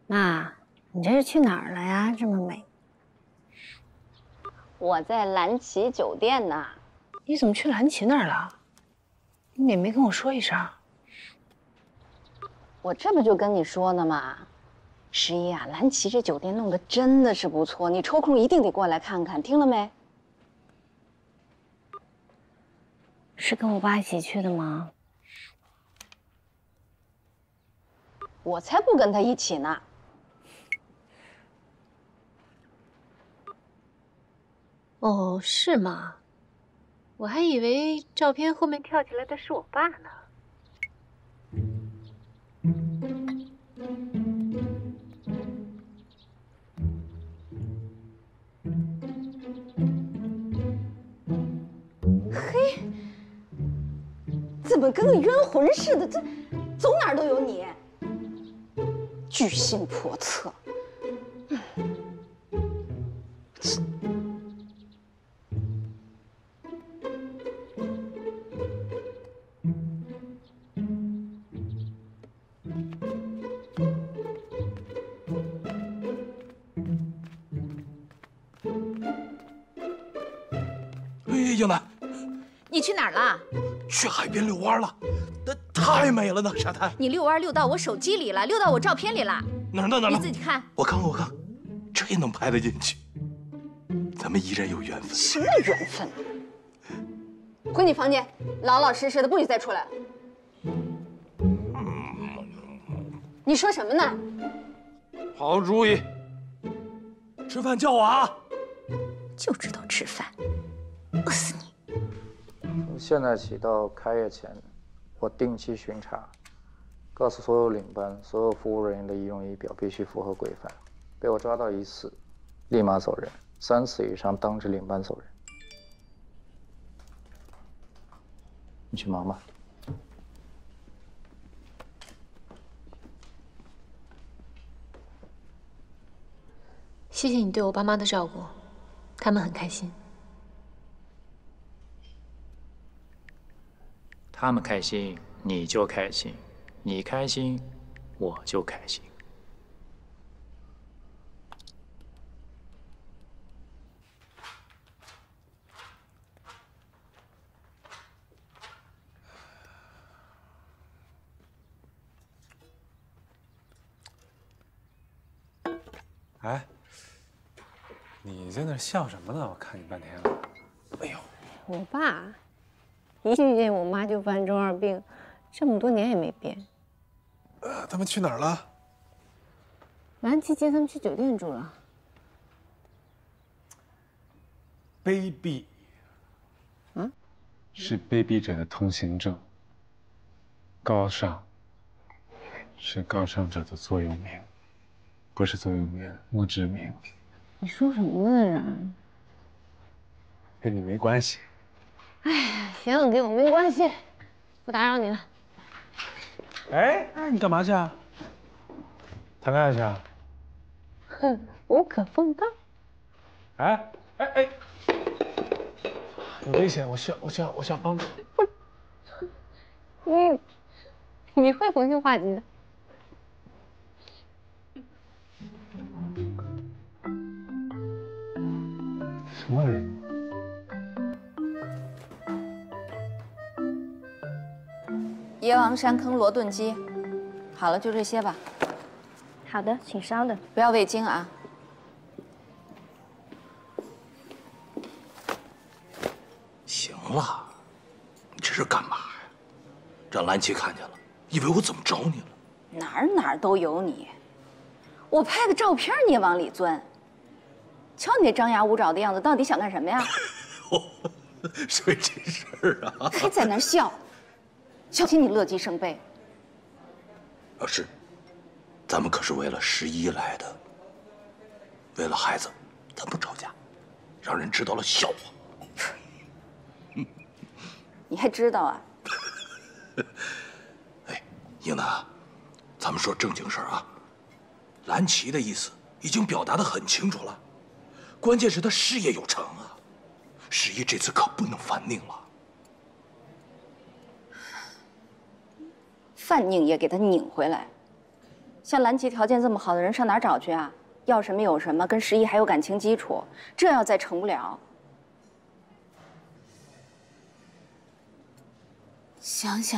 妈，你这是去哪儿了呀？这么美。我在蓝旗酒店呢。你怎么去蓝旗那儿了？你也没跟我说一声。我这不就跟你说呢吗？十一啊，蓝旗这酒店弄得真的是不错，你抽空一定得过来看看，听了没？是跟我爸一起去的吗？我才不跟他一起呢。哦，是吗？我还以为照片后面跳起来的是我爸呢。么跟个冤魂似的？这走哪儿都有你，居心叵测。英楠，你去哪儿了？去海边遛弯了，那太美了，那沙滩。你遛弯遛到我手机里了，遛到我照片里了。哪？你自己看。我看，这也能拍得进去。咱们依然有缘分。什么缘分啊？回你房间，老老实实的，不许再出来。你说什么呢？好主意。吃饭叫我啊！就知道吃饭。饿死你！从现在起到开业前，我定期巡查，告诉所有领班、所有服务人员的仪容仪表必须符合规范。被我抓到1次，立马走人；3次以上，当值领班走人。你去忙吧。谢谢你对我爸妈的照顾，他们很开心。他们开心，你就开心；你开心，我就开心。哎，你在那笑什么呢？我看你半天了。哎呦，我爸一遇见我妈就犯中二病，这么多年也没变。他们去哪儿了？兰琪接他们去酒店住了。卑鄙。啊？是卑鄙者的通行证。高尚是高尚者的座右铭，不是座右铭，墓志铭。你说什么呢，然？跟你没关系。哎呀，行，跟我没关系，不打扰你了。哎，你干嘛去啊？谈恋爱去啊？哼，无可奉告。哎，有危险！我需要帮助。你会逢凶化吉的。什么人？椰王山坑罗顿鸡，好了，就这些吧。好的，请稍等。不要味精啊。行了，你这是干嘛呀？让兰琪看见了，以为我怎么着你了？哪儿都有你，我拍个照片你也往里钻。瞧你那张牙舞爪的样子，到底想干什么呀？是为这事儿啊？还在那儿笑。小心你乐极生悲。是，咱们可是为了11来的，为了孩子，咱不吵架，让人知道了笑话。你还知道啊？哎，英楠，咱们说正经事儿啊。兰琪的意思已经表达得很清楚了，关键是她事业有成啊。11这次可不能犯宁了。犯拧也给他拧回来。像兰琪条件这么好的人，上哪儿找去啊？要什么有什么，跟11还有感情基础，这要再成不了，想想，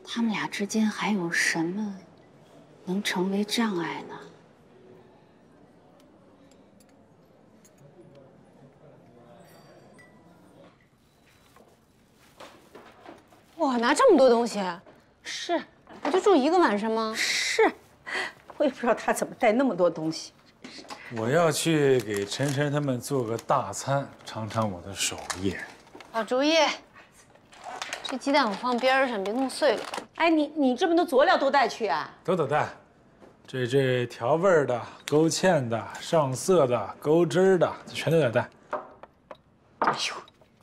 他们俩之间还有什么能成为障碍呢？哇，拿这么多东西，是，不就住1个晚上吗？是，我也不知道他怎么带那么多东西。我要去给晨晨他们做个大餐，尝尝我的手艺。好主意。这鸡蛋我放边上，别弄碎了。哎，你这么多佐料都带去啊？都带，这调味的、勾芡的、上色的、勾汁的，全都得带。哎呦，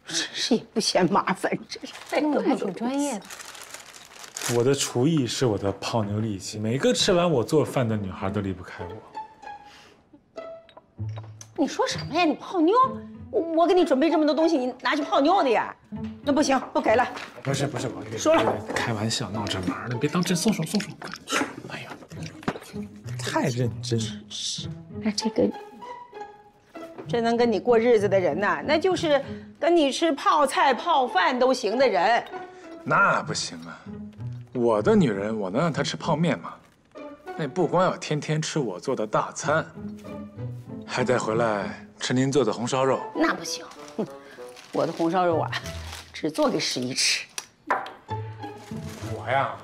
真是也不嫌麻烦，真是带那么多还挺专业的。我的厨艺是我的泡妞利器，每个吃完我做饭的女孩都离不开我。你说什么呀？你泡妞？我给你准备这么多东西，你拿去泡妞的呀？那不行，不给了。不是，我跟你说了，开玩笑，闹着玩的，别当真。松手。哎呀，太认真了。哎，这能跟你过日子的人呐，那就是跟你吃泡菜泡饭都行的人。那不行啊，我的女人，我能让她吃泡面吗？那不光要天天吃我做的大餐，还得回来吃您做的红烧肉。那不行，我的红烧肉啊，只做给11吃。我呀，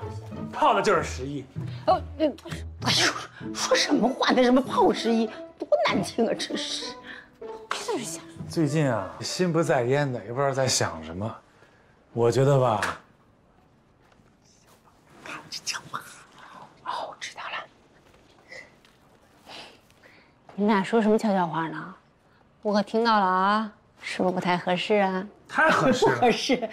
泡的就是11。哎呦，说什么话？那什么泡11，多难听啊！真是，别在这想。最近啊，心不在焉的，也不知道在想什么。我觉得吧，这叫嘛？哦，知道了。你们俩说什么悄悄话呢？我可听到了啊，是不是不太合适啊？太合适了，不合适。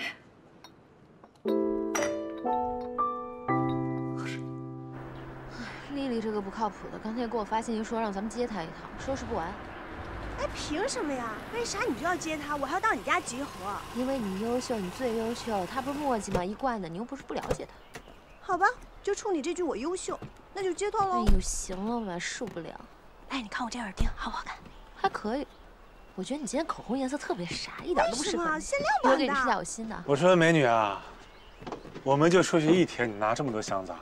丽丽这个不靠谱的，刚才给我发信息说让咱们接她一趟，收拾不完。哎，凭什么呀？为啥你就要接他？我还要到你家集合。因为你优秀，你最优秀，他不是磨叽吗？一贯的，你又不是不了解他。好吧，就冲你这句我优秀，那就接他喽。哎呦，行了吧，受不了。哎，你看我这耳钉好不好看？还可以。我觉得你今天口红颜色特别傻，一点都不适合你。限量版的。我给你试下我新的。我说美女啊，我们就出去1天，你拿这么多箱子啊？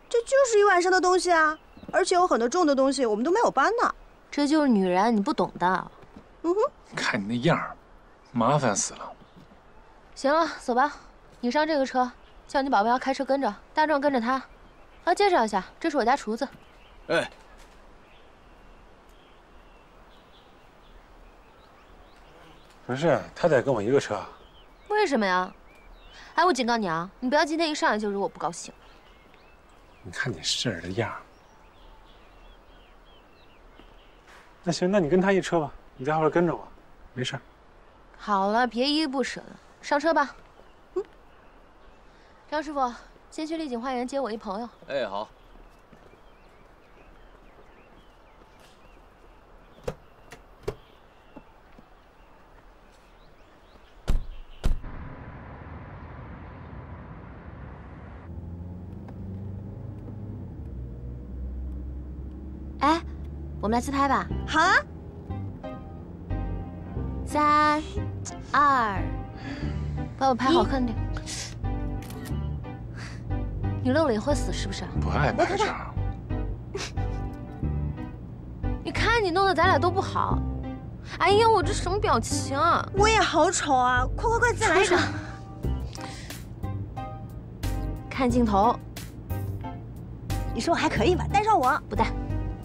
这就是1晚上的东西啊，而且有很多重的东西我们都没有搬呢。这就是女人，你不懂的。看你那样儿，麻烦死了。行了，走吧。你上这个车，叫你保镖开车跟着，大壮跟着他。介绍一下，这是我家厨子。哎。不是，他得跟我一个车。为什么呀？哎，我警告你啊，你不要今天一上来就惹我不高兴。你看你事儿的样儿。那行，那你跟他一车吧，你在后边跟着我，没事。好了，别依依不舍的，上车吧。张师傅，先去丽景花园接我一朋友。哎，好。哎，我们来自拍吧。好啊。3、2，帮我拍好看点。你露了也会死是不是？不爱拍照。你看你弄得咱俩都不好。哎呀，我这什么表情啊？我也好丑啊！快，再来一个。看镜头。你说我还可以吧？带上我。不带，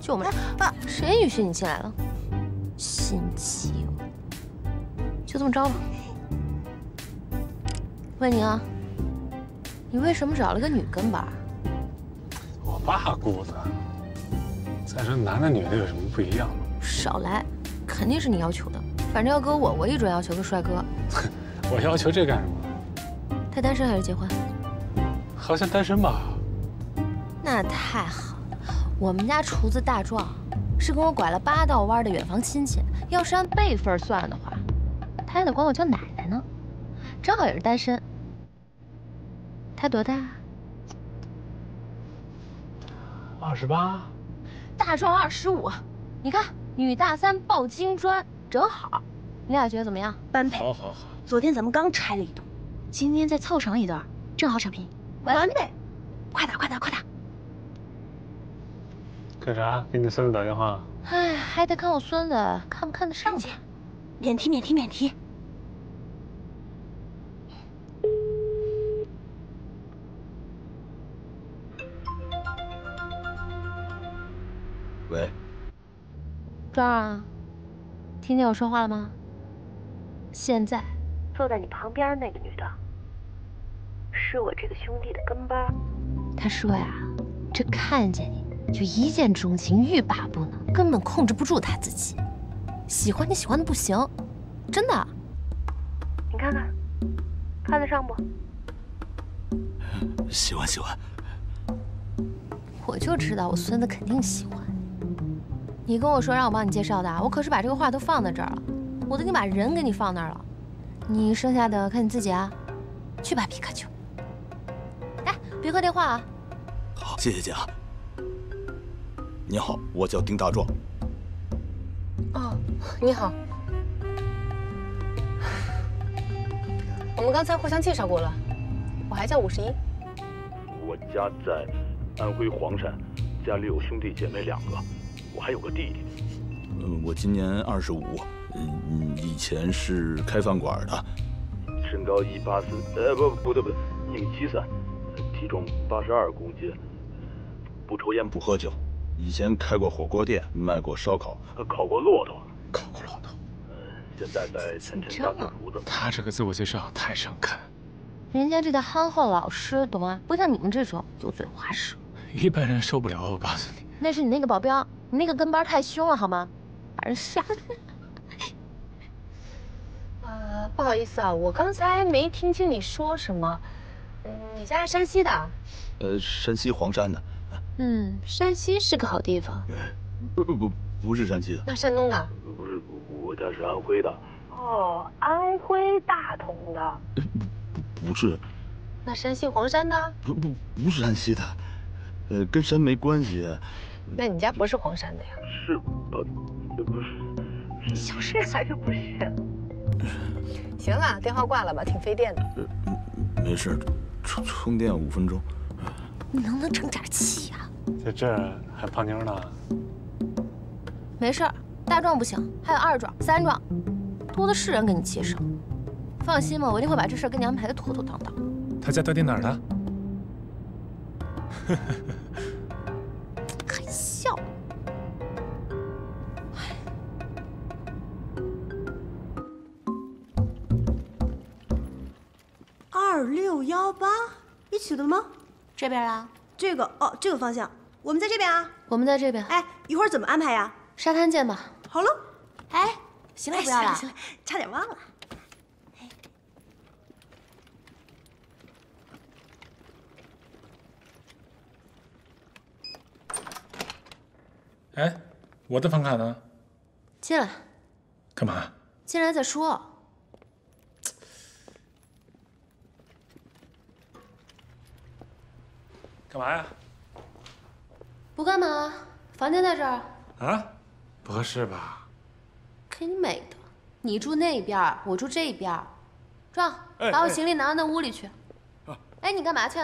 就我们俩。谁允许你进来了？心机。就这么着吧。问你啊，你为什么找了个女跟班？我爸雇的。再说男的女的有什么不一样吗？少来，肯定是你要求的。反正要搁我一准要求个帅哥。我要求这干什么？他单身还是结婚？好像单身吧。那太好了，我们家厨子大壮是跟我拐了8道弯的远房亲戚。要是按辈分算的话，他还得管我叫奶奶呢。正好也是单身。他多大？28。大壮25。你看，女大3抱金砖，正好。你俩觉得怎么样？般配。好。昨天咱们刚拆了一栋，今天再凑成一段，正好扯平。完美。快点！干啥？给你孙子打电话？哎，还得看我孙子看不看得上去。免提。喂，壮儿，听见我说话了吗？现在坐在你旁边那个女的，是我这个兄弟的跟班。他说呀，这看见你就一见钟情，欲罢不能，根本控制不住他自己，喜欢你喜欢的不行，真的。你看看，看得上不？喜欢喜欢。我就知道我孙子肯定喜欢。你跟我说让我帮你介绍的，我可是把这个话都放在这儿了，我都已经把人给你放那儿了。你剩下的看你自己啊，去吧，皮卡丘。来，别挂电话啊。好，谢谢姐啊。你好，我叫丁大壮。哦，你好。我们刚才互相介绍过了，我还叫51。我家在安徽黄山，家里有兄弟姐妹2个，我还有个弟弟。我今年25，以前是开饭馆的，身高184，不对，173，体重82公斤，不抽烟不喝酒，以前开过火锅店，卖过烧烤，烤过骆驼，现在在前城当个厨子。他这个自我介绍太诚恳，人家这叫憨厚老实，懂吗？不像你们这种油嘴滑舌，一般人受不了。我告诉你，那是你那个保镖，你那个跟班太凶了，好吗？把人吓死。不好意思啊，我刚才没听清你说什么。你家是山西的？山西黄山的。山西是个好地方。不是山西的。那山东的？不是，我家是安徽的。哦，安徽大同的。不是。那山西黄山的？不是山西的，跟山没关系。那你家不是黄山的呀？是，不是。小事还是不是？行了，电话挂了吧，挺费电的。没事，充电5分钟。你能不能争点气呀？在这儿还泡妞呢。没事儿，大壮不行，还有2壮、3壮，多的是人给你介绍。放心吧，我一定会把这事儿给你安排的妥妥当当。他家到底哪儿的？还笑。2618，你取的了吗？这边啊。这个哦，这个方向。我们在这边啊。我们在这边。哎，一会儿怎么安排呀？沙滩见吧。好喽。哎，行了，不要了。行了，差点忘了。哎，我的房卡呢？进来。干嘛？进来再说。干嘛呀？不干嘛，房间在这儿。啊？不合适吧？给你美的，你住那边，我住这边。壮，把我行李拿到那屋里去。哎，你干嘛去？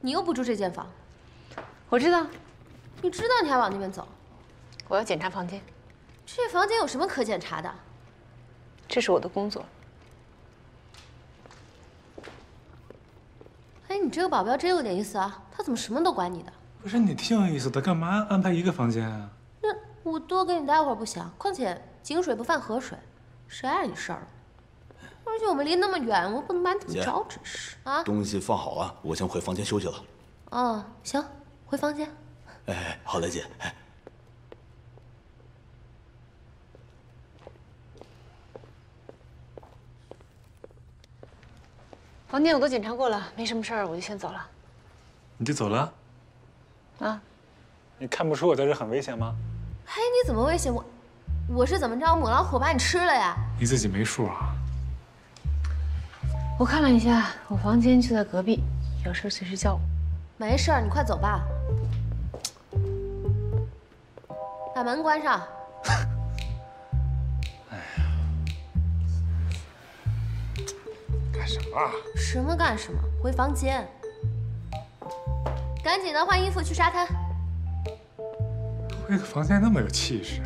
你又不住这间房。我知道。你知道你还往那边走？我要检查房间。这房间有什么可检查的？这是我的工作。哎，你这个保镖真有点意思啊！他怎么什么都管你的？不是你挺有意思的，干嘛安排一个房间啊？那我多给你待会儿不行？况且井水不犯河水，谁碍你事儿了？而且我们离那么远，我不能把你怎么着，真是啊！东西放好啊，我先回房间休息了。哦，行，回房间。哎，好嘞，姐。哎。房间我都检查过了，没什么事儿，我就先走了。你就走了？啊？你看不出我在这很危险吗？哎，你怎么危险？我是怎么着？母老虎把你吃了呀？你自己没数啊？我看了一下，我房间就在隔壁，有事随时叫我。没事儿，你快走吧。把门关上。干什么？什么干什么？回房间。赶紧的，换衣服去沙滩。回个房间那么有气势。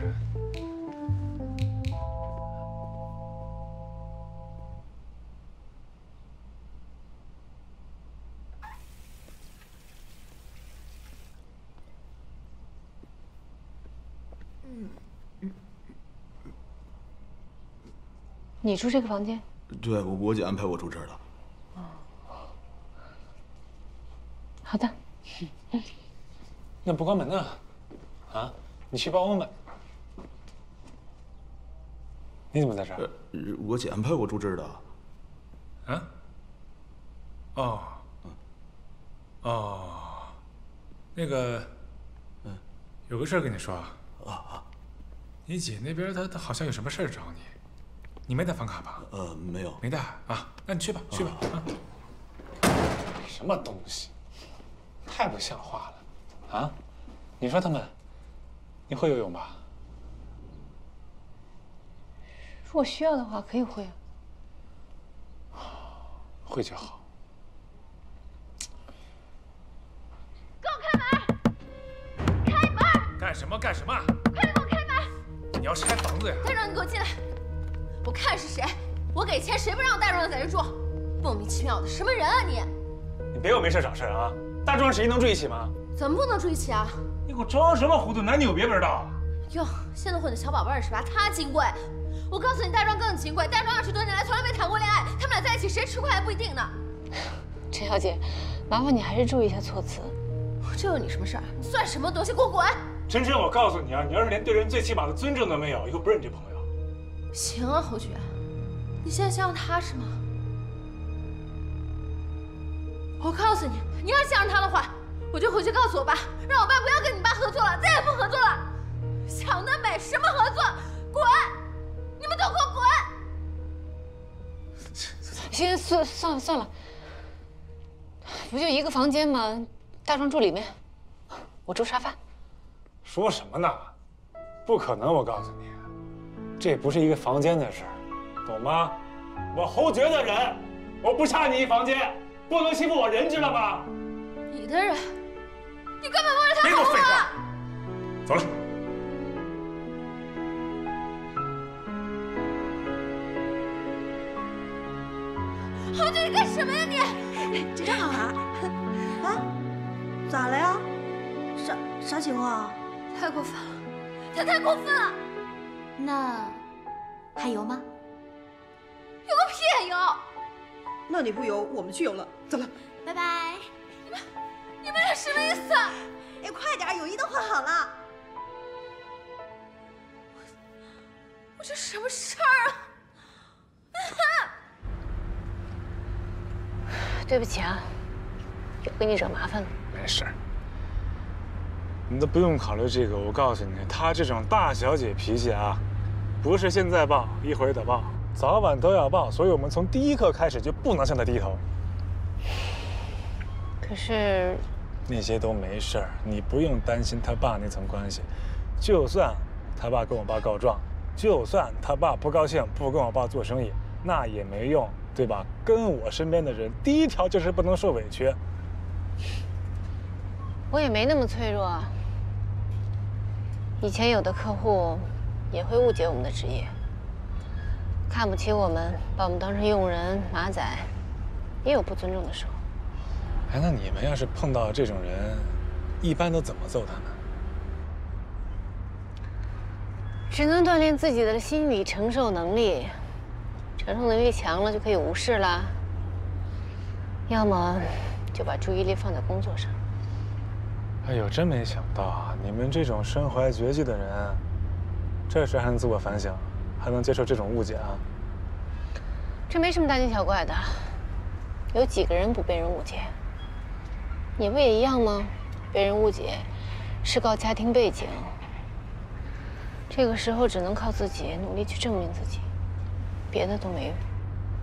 你住这个房间？对，我姐安排我住这儿的。好的。那不关门呢？啊，你去帮我买。你怎么在这儿？我姐安排我住这儿的。啊？哦，哦，那个，有个事儿跟你说啊。你姐那边她好像有什么事儿找你，你没带房卡吧？没有。没带啊？那你去吧，去吧啊。什么东西？太不像话了啊！你说他们，你会游泳吧？如果需要的话，可以会啊。会就好。给我开门！开门！干什么？干什么？快点给我开门！你要是开房子呀？大壮，你给我进来！我看是谁，我给钱，谁不让我大壮在这住？莫名其妙的，什么人啊你？你别有没事找事啊！大壮谁能住一起吗？怎么不能住一起啊？你给我装什么糊涂？男女有别不知道？哟，现在混的小宝贝儿是吧？他金贵，我告诉你，大壮更金贵。大壮20多年来从来没谈过恋爱，他们俩在一起谁吃亏还不一定呢。陈小姐，麻烦你还是注意一下措辞。这有你什么事儿？你算什么东西？给我滚！晨晨，我告诉你啊，你要是连对人最起码的尊重都没有，以后不是你这朋友。行啊，侯爵，你现在相信他是吗？我告诉你，你要向着他的话，我就回去告诉我爸，让我爸不要跟你爸合作了，再也不合作了。想得美，什么合作？滚！你们都给我滚！行，算了，不就一个房间吗？大壮住里面，我住沙发。说什么呢？不可能！我告诉你，这不是一个房间的事儿，懂吗？我侯爵的人，我不差你一房间，不能欺负我人，知道吗？你的人，你根本不是他别给我废话！走了。侯爵，你干什么呀你？这正好啊！啊，咋了呀？啥情况啊？太过分了，他太过分了！那还游吗？游个屁游！那你不游，我们去游了。走了，拜拜。你们俩什么意思？哎，快点，泳衣都换好了。我这什么事儿啊？对不起啊，又给你惹麻烦了。没事儿，你都不用考虑这个。我告诉你，她这种大小姐脾气啊，不是现在报，一会儿得报，早晚都要报。所以我们从第一刻开始就不能向她低头。可是那些都没事儿，你不用担心他爸那层关系。就算他爸跟我爸告状，就算他爸不高兴不跟我爸做生意，那也没用，对吧？跟我身边的人，第一条就是不能受委屈。我也没那么脆弱啊。以前有的客户也会误解我们的职业，看不起我们，把我们当成佣人、马仔，也有不尊重的时候。哎，那你们要是碰到这种人，一般都怎么揍他呢？只能锻炼自己的心理承受能力，承受能力强了就可以无视啦。要么就把注意力放在工作上。哎呦，真没想到啊！你们这种身怀绝技的人，这时还能自我反省，还能接受这种误解啊？这没什么大惊小怪的，有几个人不被人误解？你不也一样吗？被人误解是靠家庭背景，这个时候只能靠自己努力去证明自己，别的都没用。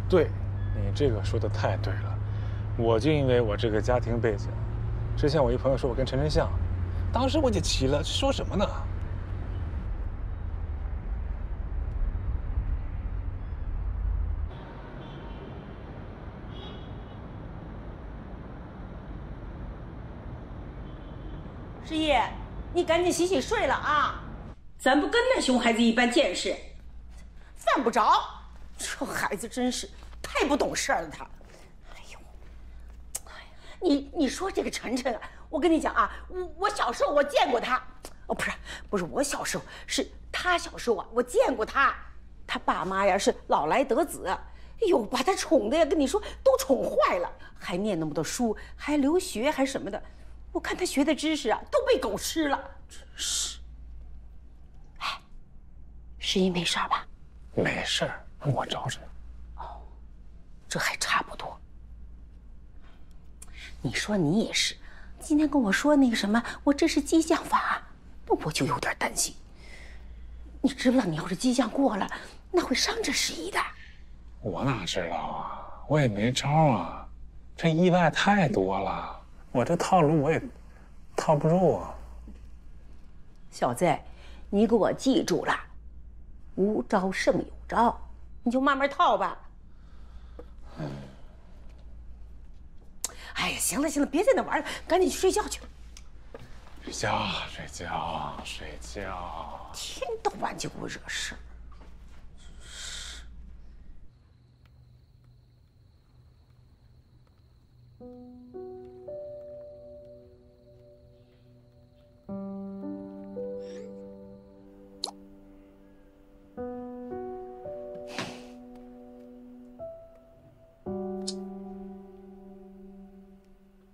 对，你这个说的太对了。我就因为我这个家庭背景，之前我一朋友说我跟陈晨像，当时我就急了，说什么呢？师爷，你赶紧洗洗睡了啊！咱不跟那熊孩子一般见识，犯不着。这孩子真是太不懂事儿了，他。哎呦，你说这个晨晨啊，我跟你讲啊，我小时候我见过他，哦，不是我小时候，是他小时候啊，我见过他。他爸妈呀是老来得子，哎呦，把他宠的呀，跟你说都宠坏了，还念那么多书，还留学，还什么的。我看他学的知识啊，都被狗吃了，真是。哎，诗怡没事吧？没事儿，我找找。哦，这还差不多。你说你也是，今天跟我说那个什么，我这是激将法，那我就有点担心。你知不知道，你要是激将过了，那会伤着十一的。我哪知道啊，我也没招啊，这意外太多了，我这套路我也套不住啊。小子，你给我记住了，无招胜有招，你就慢慢套吧。哎呀，行了行了，别在那玩了，赶紧去睡觉去。睡觉睡觉睡觉，天到晚就给我惹事。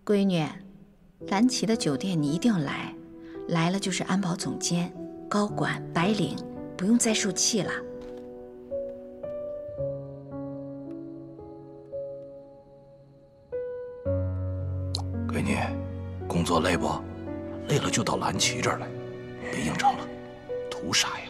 闺女，蓝旗的酒店你一定要来，来了就是安保总监、高管、白领，不用再受气了。闺女，工作累不？累了就到蓝旗这儿来，别应酬了，图啥呀？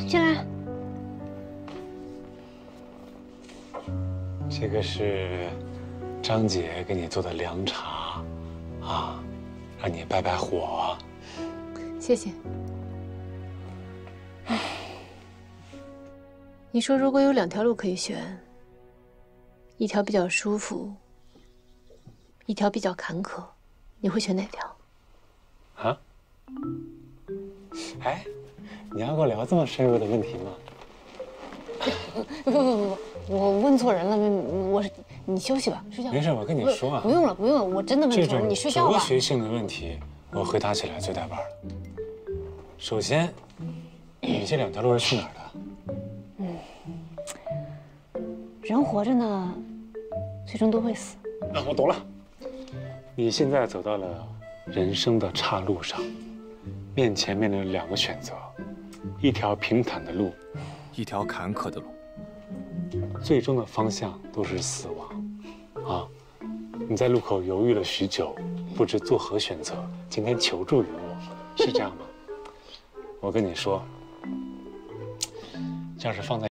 进来。这个是张姐给你做的凉茶，啊，让你败败火。谢谢。你说如果有2条路可以选，一条比较舒服，一条比较坎坷，你会选哪条？啊？哎，你要跟我聊这么深入的问题吗？不，我问错人了，我是你休息吧，睡觉。没事，我跟你说啊，不用了，不用了，我真的问错人，你睡觉吧。哲学性的问题，我回答起来最带把了。首先，你这2条路是去哪儿的？人活着呢，最终都会死。啊，我懂了。你现在走到了人生的岔路上，面前面临2个选择，一条平坦的路，一条坎坷的路，最终的方向都是死亡。啊，你在路口犹豫了许久，不知作何选择，今天求助于我，是这样吗？我跟你说，要是放在